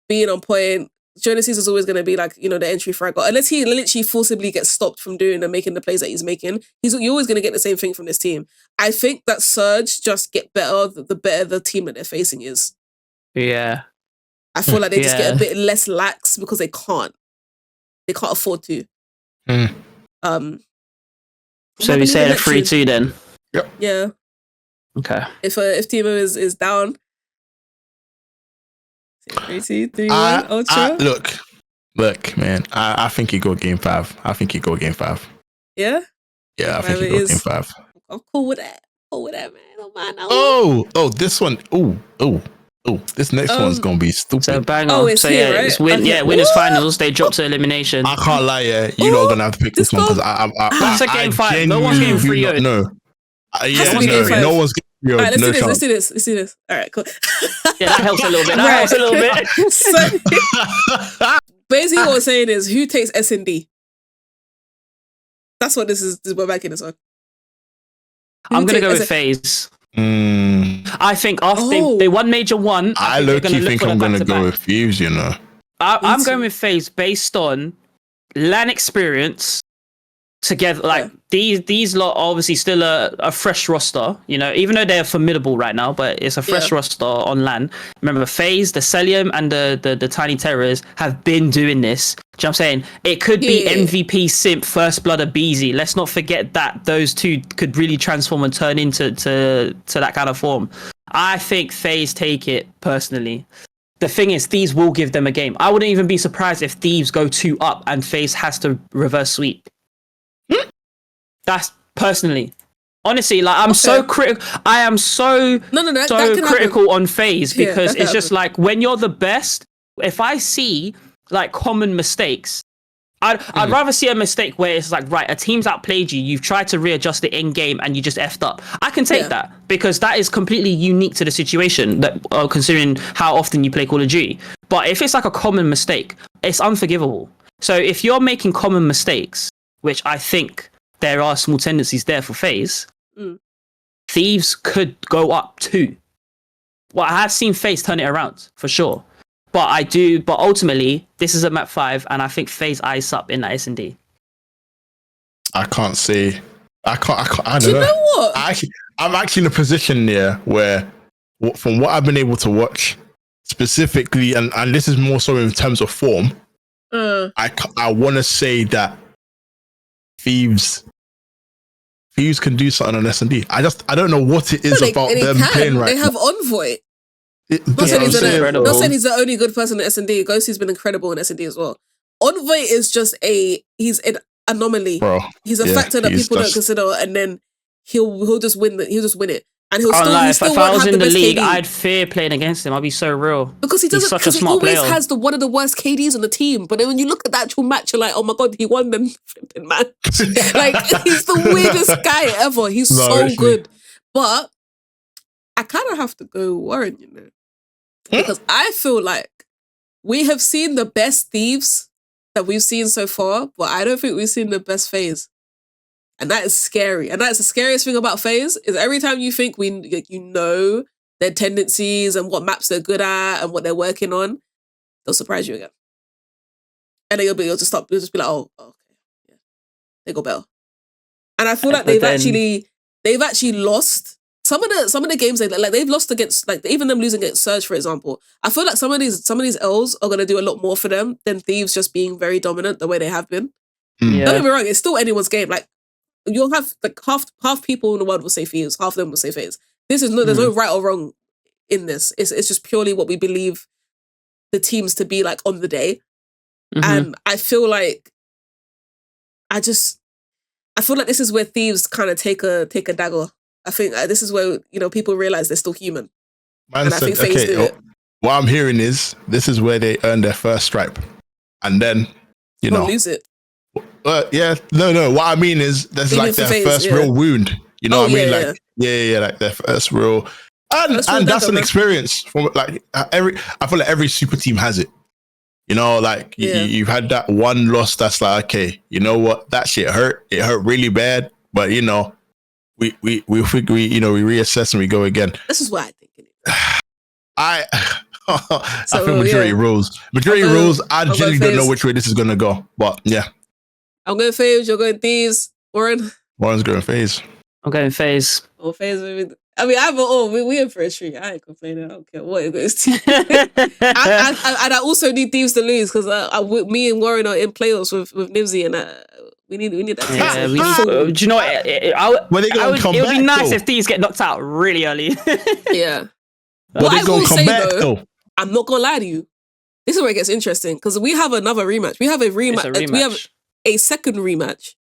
being on point. Jonas is always going to be like, the entry frag. Unless he literally forcibly gets stopped from doing and making the plays that he's making, you're always going to get the same thing from this team. I think that Surge just get better the better the team that they're facing is. Yeah. I feel like they just get a bit less lax because they can't. They can't afford to. Mm. So we say a 3-2 then? Yep. Yeah. Okay. If Timo is down, 3-2, 3-1, Ultra. Look, man. I think you go game 5. Yeah? Yeah, I think you go game 5. I'm cool with that. Man. Don't mind that Oh, this one. Oh, this next one's gonna be stupid. So bang on. Oh, it's so here, right? it's winners finals. They drop to elimination. I can't lie, you're not gonna have to pick this one because that's a game 5. No one's getting 3-0. No. No one's getting 3-0. All right, no chance. let's do this. All right, cool. Yeah, that helps a little bit. So, basically what we're saying is, who takes S&D? That's what this is. We're back in this one. I'm going to go with Faze. I think after they won Major 1, I low-key think I'm going to go with Thieves, I'm going with Faze based on LAN experience together. Like, these lot are obviously still a fresh roster, even though they're formidable right now, but it's a fresh roster on LAN. Remember, Faze, the Celium, and the Tiny Terrors have been doing this. Do you know what I'm saying? It could be MVP Simp, First Blood, or Beezy. Let's not forget that those two could really transform and turn into that kind of form. I think Faze take it, personally. The thing is, Thieves will give them a game. I wouldn't even be surprised if Thieves go 2 up and Faze has to reverse sweep. That's personally. Honestly, like, I'm so critical. I am so critical on Faze because it's just like, when you're the best, if I see like common mistakes, I'd rather see a mistake where it's like, right, a team's outplayed you, you've tried to readjust it in game and you just effed up. I can take that because that is completely unique to the situation, that considering how often you play Call of Duty. But if it's like a common mistake, it's unforgivable. So if you're making common mistakes, which I think there are small tendencies there for Faze, Thieves could go up too. Well, I have seen Faze turn it around for sure, but ultimately this is a map 5, and I think Faze eyes up in that S&D. I can't say. I don't know. You know what? I'm actually in a position there where, from what I've been able to watch, specifically, and this is more so in terms of form, I want to say that Thieves can do something on S&D. I don't know what it is about them playing right now. They have Envoy. Not saying he's the only good person in S&D. Ghosty's been incredible in S&D as well. Envoy is just he's an anomaly. Bro, he's a factor that people don't consider, and then he'll just win it. And he'll still if I was in the league, I'd fear playing against him. I'd be so real. Because he doesn't, because he always has one of the worst KDs on the team. But then when you look at the actual match, you're like, oh my God, he won them flipping man. Like, he's the weirdest guy ever. He's so good. But I kind of have to go Warren, because I feel like we have seen the best Thieves that we've seen so far, but I don't think we've seen the best Faze. And that is scary. And that's the scariest thing about Faze, is every time you think their tendencies and what maps they're good at and what they're working on, they'll surprise you again. And then you'll just be like, oh okay, yeah, they go better. And I feel like they've actually lost some of the games they've lost against, like, even them losing against Surge, for example. I feel like some of these L's are gonna do a lot more for them than Thieves just being very dominant the way they have been. Don't get me wrong, it's still anyone's game. Like, you'll have like half people in the world will say Thieves, half of them will say Faze. there's no right or wrong in this. It's just purely what we believe the teams to be like on the day. And I feel like I feel like this is where Thieves kind of take a dagger. I think this is where, people realize they're still human. Man said, okay, what I'm hearing is this is where they earn their first stripe. And then, lose it. Yeah, no. What I mean is that's like their first real wound. You know what I mean? Like, like their first real. And that's an experience from like I feel like every super team has it. Like you've had that one loss that's like, okay, you know what? That shit hurt. It hurt really bad. But we reassess and we go again. This is what I think it is. I feel majority rules. Majority rules, I genuinely don't know which way this is gonna go. But yeah. I'm going Faze, you're going Thieves. Warren's going Faze. I'm going Faze. Oh, Faze. I mean, we in for a treat. I ain't complaining. I don't care what it goes to. I also need Thieves to lose because me and Warren are in playoffs with Nibsy, and we need that. Yeah, do you know what? It would be nice if Thieves get knocked out really early. Yeah. What I will say though, I'm not gonna lie to you. This is where it gets interesting because we have another rematch. We have a rematch. We have a second rematch.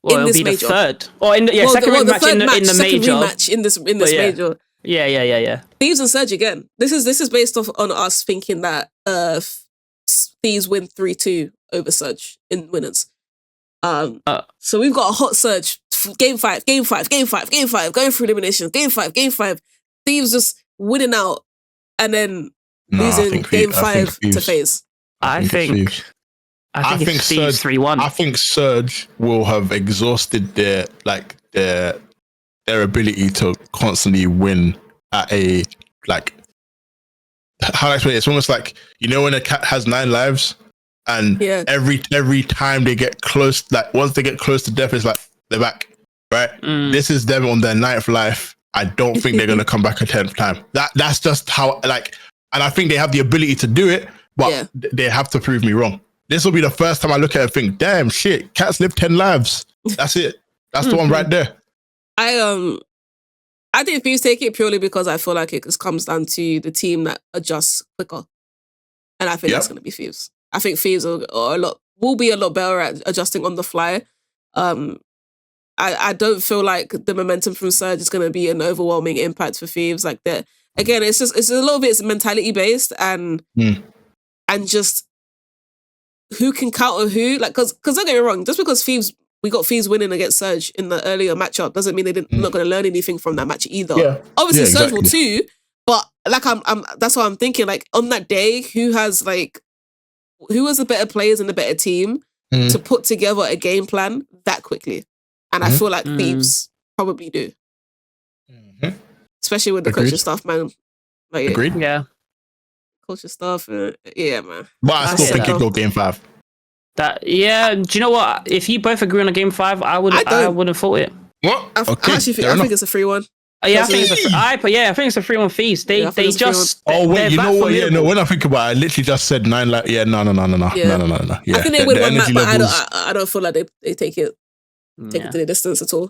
Well, it'll be major. The third. Second rematch in the major. Rematch in this major. Yeah. Thieves and Surge again. This is based off on us thinking that Thieves win 3-2 over Surge in winners. So we've got a hot Surge. Game 5, going through elimination. Game 5. Thieves just winning out and then losing game 5 to Faze. I think Thieves 3-1. I think Surge will have exhausted their ability to constantly win at a how do I explain it? It's almost like when a cat has 9 lives and every time they get close, like once they get close to death, it's like they're back. Right? This is them on their 9th life. I don't think they're gonna come back a 10th time. That's just how and I think they have the ability to do it, but they have to prove me wrong. This will be the first time I look at it and think, damn shit, cats live 10 lives. That's it. That's the one right there. I think Thieves take it purely because I feel like it just comes down to the team that adjusts quicker. And I think that's gonna be Thieves. I think Thieves will be a lot better at adjusting on the fly. I don't feel like the momentum from Surge is going to be an overwhelming impact for Thieves. Like that, again, it's a little bit mentality based and just who can counter who. Like, because don't get me wrong, just because we got Thieves winning against Surge in the earlier matchup doesn't mean they're not going to learn anything from that match either. Yeah. Obviously, Surge will too, but like I'm that's what I'm thinking. Like on that day, who has the better players and the better team to put together a game plan that quickly? And I feel like Thieves probably do. Especially with the coaching staff, man. Like, Agreed? Yeah. Coaching staff, yeah, man. But I still think it go game 5. Do you know what? If you both agree on a game 5, I wouldn't have thought it. What? I think it's a 3-1. Yeah, I think it's a 3-1 Thieves. They just. Oh wait, you know what? Yeah, no. When I think about it, I literally just said 9. Like, no. No. Yeah. I think they win one match, but I don't feel like they take it. Take it to the distance at all.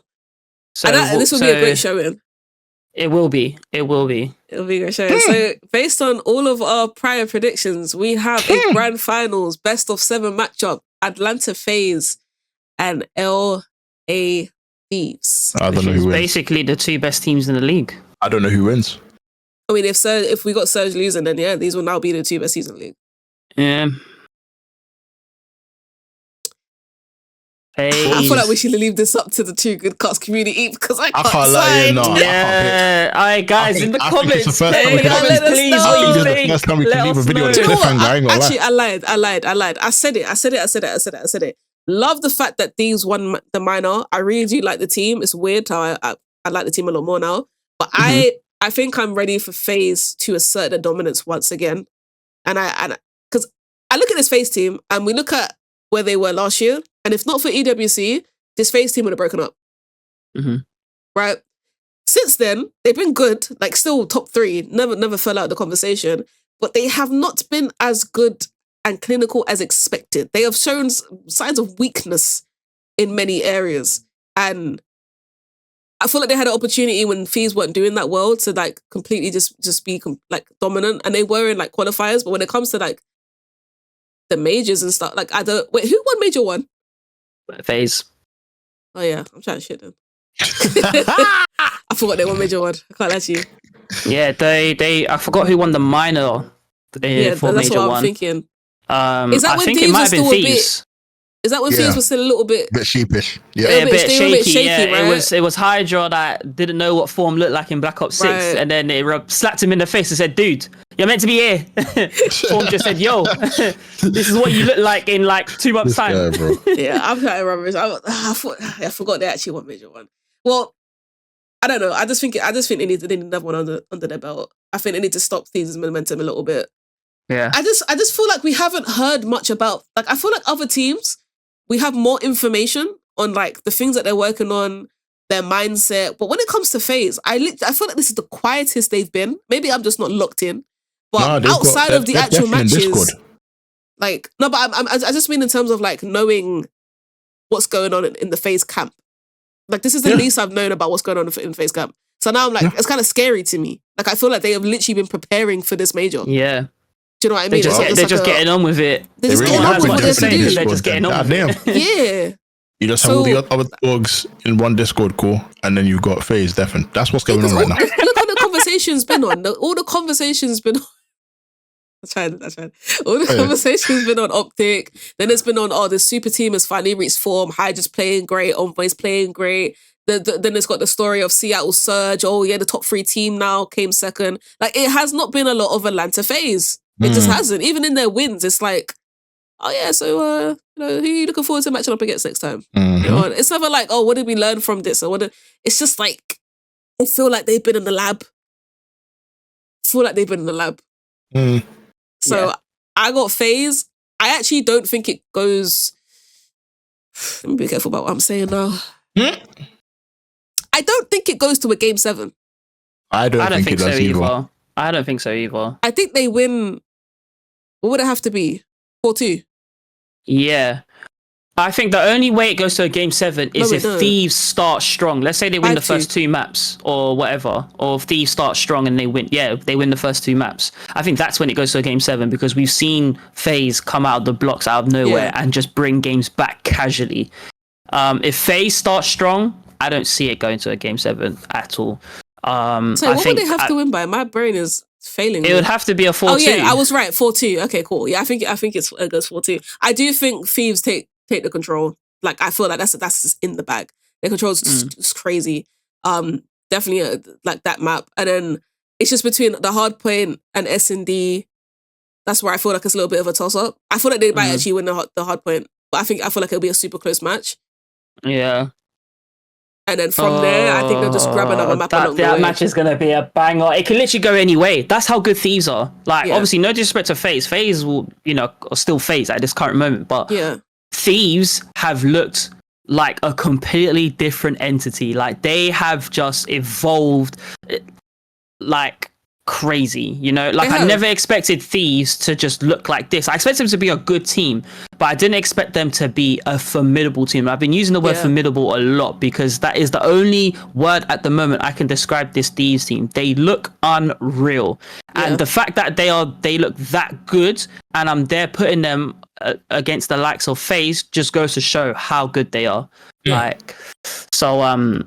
So this will be a great showing. It will be. It'll be a great showing. So based on all of our prior predictions, we have a grand finals best of 7 matchup: Atlanta Faze and LA Thieves. I don't know who wins. Basically, the 2 best teams in the league. I don't know who wins. I mean, if we got Surge losing, then these will now be the 2 best teams in the league. Yeah. I feel like we should leave this up to the 2 good cuts community because I can't lie. Alright, guys, in the comments. It's the first time we can leave a video on cliffhanger. Actually, I lied. I said it. Love the fact that Thieves won the minor. I really do like the team. It's weird how I like the team a lot more now. But I think I'm ready for Faze to assert their dominance once again. And because I look at this Faze team and we look at where they were last year. And if not for EWC, this Faze team would have broken up. Right? Since then, they've been good, like still top 3, never fell out of the conversation, but they have not been as good and clinical as expected. They have shown signs of weakness in many areas. And I feel like they had an opportunity when Thieves weren't doing that well to like completely just be like dominant, and they were in like qualifiers. But when it comes to like the majors and stuff, like I don't wait. Who won Major 1? Faze. Oh yeah, I'm trying to shit them. I forgot they won Major 1. I can't lie to you. Yeah, they. I forgot who won the minor. Yeah, for that's Major what I'm 1. thinking. Is that I when think Thieves it might was have been still a bit- Thieves. Is that when Thieves was still a little bit sheepish? Yeah, A bit they were a shaky. bit shaky, Yeah, right? it was Hydra that didn't know what form looked like in Black Ops 6, Right. and then it slapped him in the face and said, "Dude, you're meant to be here." Form just said, "Yo, this is what you look like in like 2 months' this time." guy, bro. Yeah, I'm trying to remember. I forgot they actually won Major 1. Well, I don't know. I just think they need another one under their belt. I think they need to stop Thieves' momentum a little bit. Yeah. I just feel like we haven't heard much about, like, I feel like other teams, we have more information on like the things that they're working on, their mindset. But when it comes to Faze, I feel like this is the quietest they've been. Maybe I'm just not locked in. But outside of the actual matches, like, no, but I just mean in terms of like knowing what's going on in the Faze camp. Like, this is the least I've known about what's going on in Faze camp. So now I'm like, it's kind of scary to me. Like, I feel like they have literally been preparing for this major. Yeah. Do you know what I mean? They're just getting on with it. They're just getting on with what they have to do. They're just getting on with it. Yeah. You just have all the other dogs in one Discord call, and then you've got Faze, Defen. That's what's going on right now. Look what the conversation's been on. All the conversation's been on. I tried. All the conversation's been on OpTic. Then it's been on, the super team has finally reached form. Hydra's playing great. Envoy's playing great. Then it's got the story of Seattle Surge. Oh yeah, the top 3 team now came second. Like, it has not been a lot of Atlanta Faze. It just hasn't. Even in their wins, it's like, oh yeah, so who are you looking forward to matching up against next time? You know, it's never like, oh, what did we learn from this? Or it's just like, I feel like they've been in the lab. So I got Faze. I actually don't think it goes. Let me be careful about what I'm saying now. I don't think it goes to a game 7. I don't think it does either. I don't think so either. I think they win. What would it have to be? 4-2. Yeah. I think the only way it goes to a game 7 is if Thieves start strong. Let's say they win the first 2 maps or whatever, or if Thieves start strong and they win. Yeah, they win the first 2 maps. I think that's when it goes to a game 7, because we've seen Faze come out of the blocks out of nowhere and just bring games back casually. If Faze starts strong, I don't see it going to a game 7 at all. So what would they have to win by? My brain is failing. It would have to be a 4-2. Oh yeah, I was right. 4-2. Okay, cool. Yeah, I think it goes 4-2. I do think Thieves take the control. Like, I feel like that's just in the bag. Their control's just crazy. Definitely like that map, and then it's just between the hard point and S&D. That's where I feel like it's a little bit of a toss up. I feel like they might actually win the hard point, but I feel like it'll be a super close match. Yeah. And then from there, I think they'll just grab another map along the way. That match is going to be a banger. It can literally go any way. That's how good Thieves are. Like, obviously, no disrespect to Faze. Faze will, still Faze at this current moment. But Thieves have looked like a completely different entity. Like, they have just evolved like crazy, Like, I never expected Thieves to just look like this. I expected them to be a good team, but I didn't expect them to be a formidable team. I've been using the word formidable a lot because that is the only word at the moment I can describe this Thieves team. They look unreal, and the fact that they look that good, and I'm there putting them against the likes of Faze just goes to show how good they are. Like, so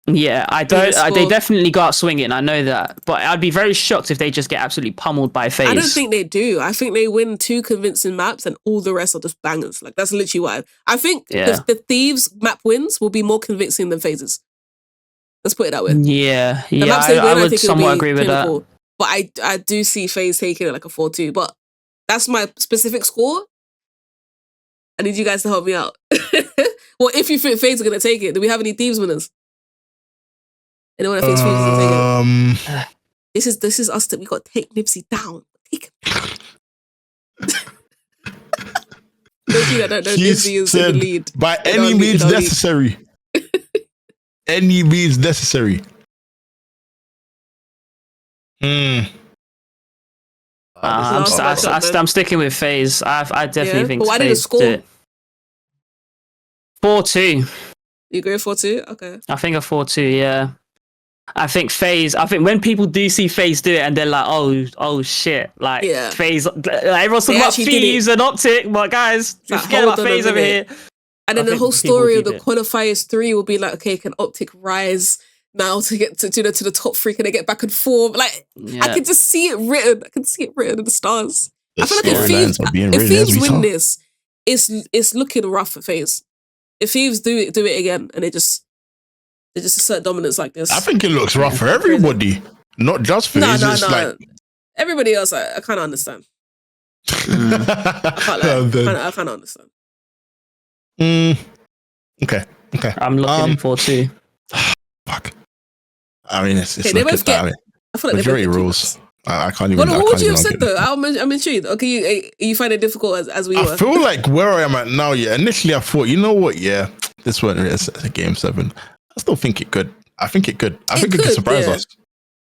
yeah, they definitely go out swinging. I know that, but I'd be very shocked if they just get absolutely pummeled by Faze. I don't think they do. I think they win 2 convincing maps, and all the rest are just bangers. Like, that's literally what I think. The Thieves map wins will be more convincing than Faze's. Let's put it that way. Yeah, I would somewhat agree with that. But I do see Faze taking it like a 4-2. But that's my specific score. I need you guys to help me out. Well, if you think Faze are gonna take it, do we have any Thieves winners? Anyone that thinks Thieves is gonna take it? This is us that we got to take Nipsey down. Take him down. Those that don't know, Nipsey is in the lead. By any means necessary. Any means necessary. I'm sticking with Faze. I definitely think. But why did it score? 4-2. You agree with 4-2? Okay. I think a 4-2, yeah. I think when people do see Faze do it and they're like, oh shit, like Faze, everyone's talking about Thieves and OpTic, but guys, forget about Faze over here. And then the whole story of the qualifiers 3 will be like, okay, can OpTic rise now to get to the top 3? Can they get back and forth? Like, I can just see it written. I can see it written in the stars. I feel like if Thieves win this, it's looking rough for Faze. If Thieves do it again and they just assert dominance like this, I think it looks rough for everybody, not just Faze. No. Like... Everybody else, I kind of understand. I kind of understand. Okay. I'm looking for 2. Fuck. I mean, it's they both get. I feel like majority rules. I can't even. What would you have said though? I'm intrigued. Okay, you find it difficult as we were. I feel like where I am at now. Yeah, initially I thought, you know what? Yeah, this one is a game 7. I still think it could. I think it could. I think it could surprise us.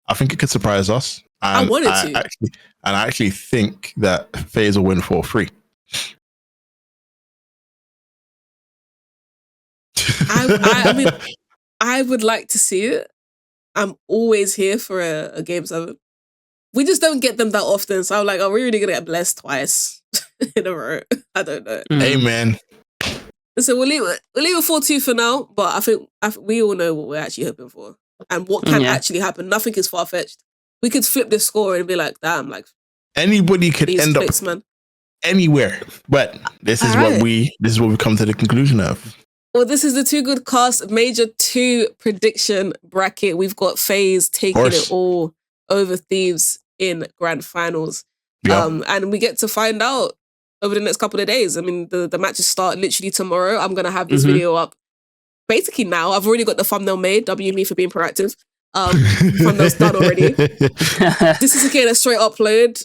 I think it could surprise us. And I wanted to. I actually think that Faze will win 4-3. I mean, I would like to see it. I'm always here for a game 7. We just don't get them that often. So I'm like, are we really going to get blessed twice in a row? I don't know. Amen. So we'll leave it 4-2 for now. But I think we all know what we're actually hoping for. And what can actually happen. Nothing is far-fetched. We could flip this score and be like, damn, like... Anybody could end up anywhere. But this is what we've come to the conclusion of. Well, this is the Too Good Cast Major 2 prediction bracket. We've got Faze taking it all over Thieves in grand finals. Yep. And we get to find out over the next couple of days. I mean, the matches start literally tomorrow. I'm going to have this video up basically now. I've already got the thumbnail made. W me for being proactive. Thumbnail's done already. This is again a straight upload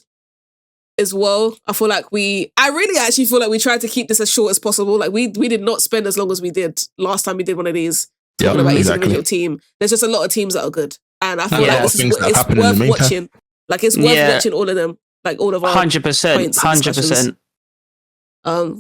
as well. I really actually feel like we tried to keep this as short as possible. Like we did not spend as long as we did last time we did one of these talking about each individual team. There's just a lot of teams that are good. And I feel like it's worth watching. Like it's worth watching all of them. Like all of our 100%.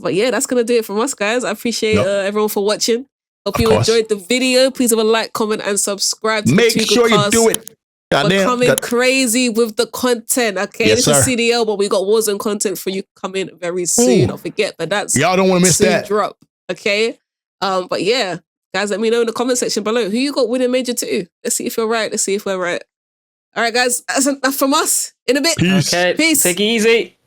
But yeah, that's gonna do it from us, guys. I appreciate everyone for watching. Hope you enjoyed the video. Please have a like, comment, and subscribe to Make sure you do it. We're coming crazy with the content, okay? Yes, this is CDL, but we got Warzone content for you coming very soon. Don't forget, but that's y'all don't want to miss that drop, okay? But yeah, guys, let me know in the comment section below who you got winning Major 2. Let's see if you're right. Let's see if we're right. All right, guys, that's enough from us. In a bit. Peace. Okay, peace. Take it easy.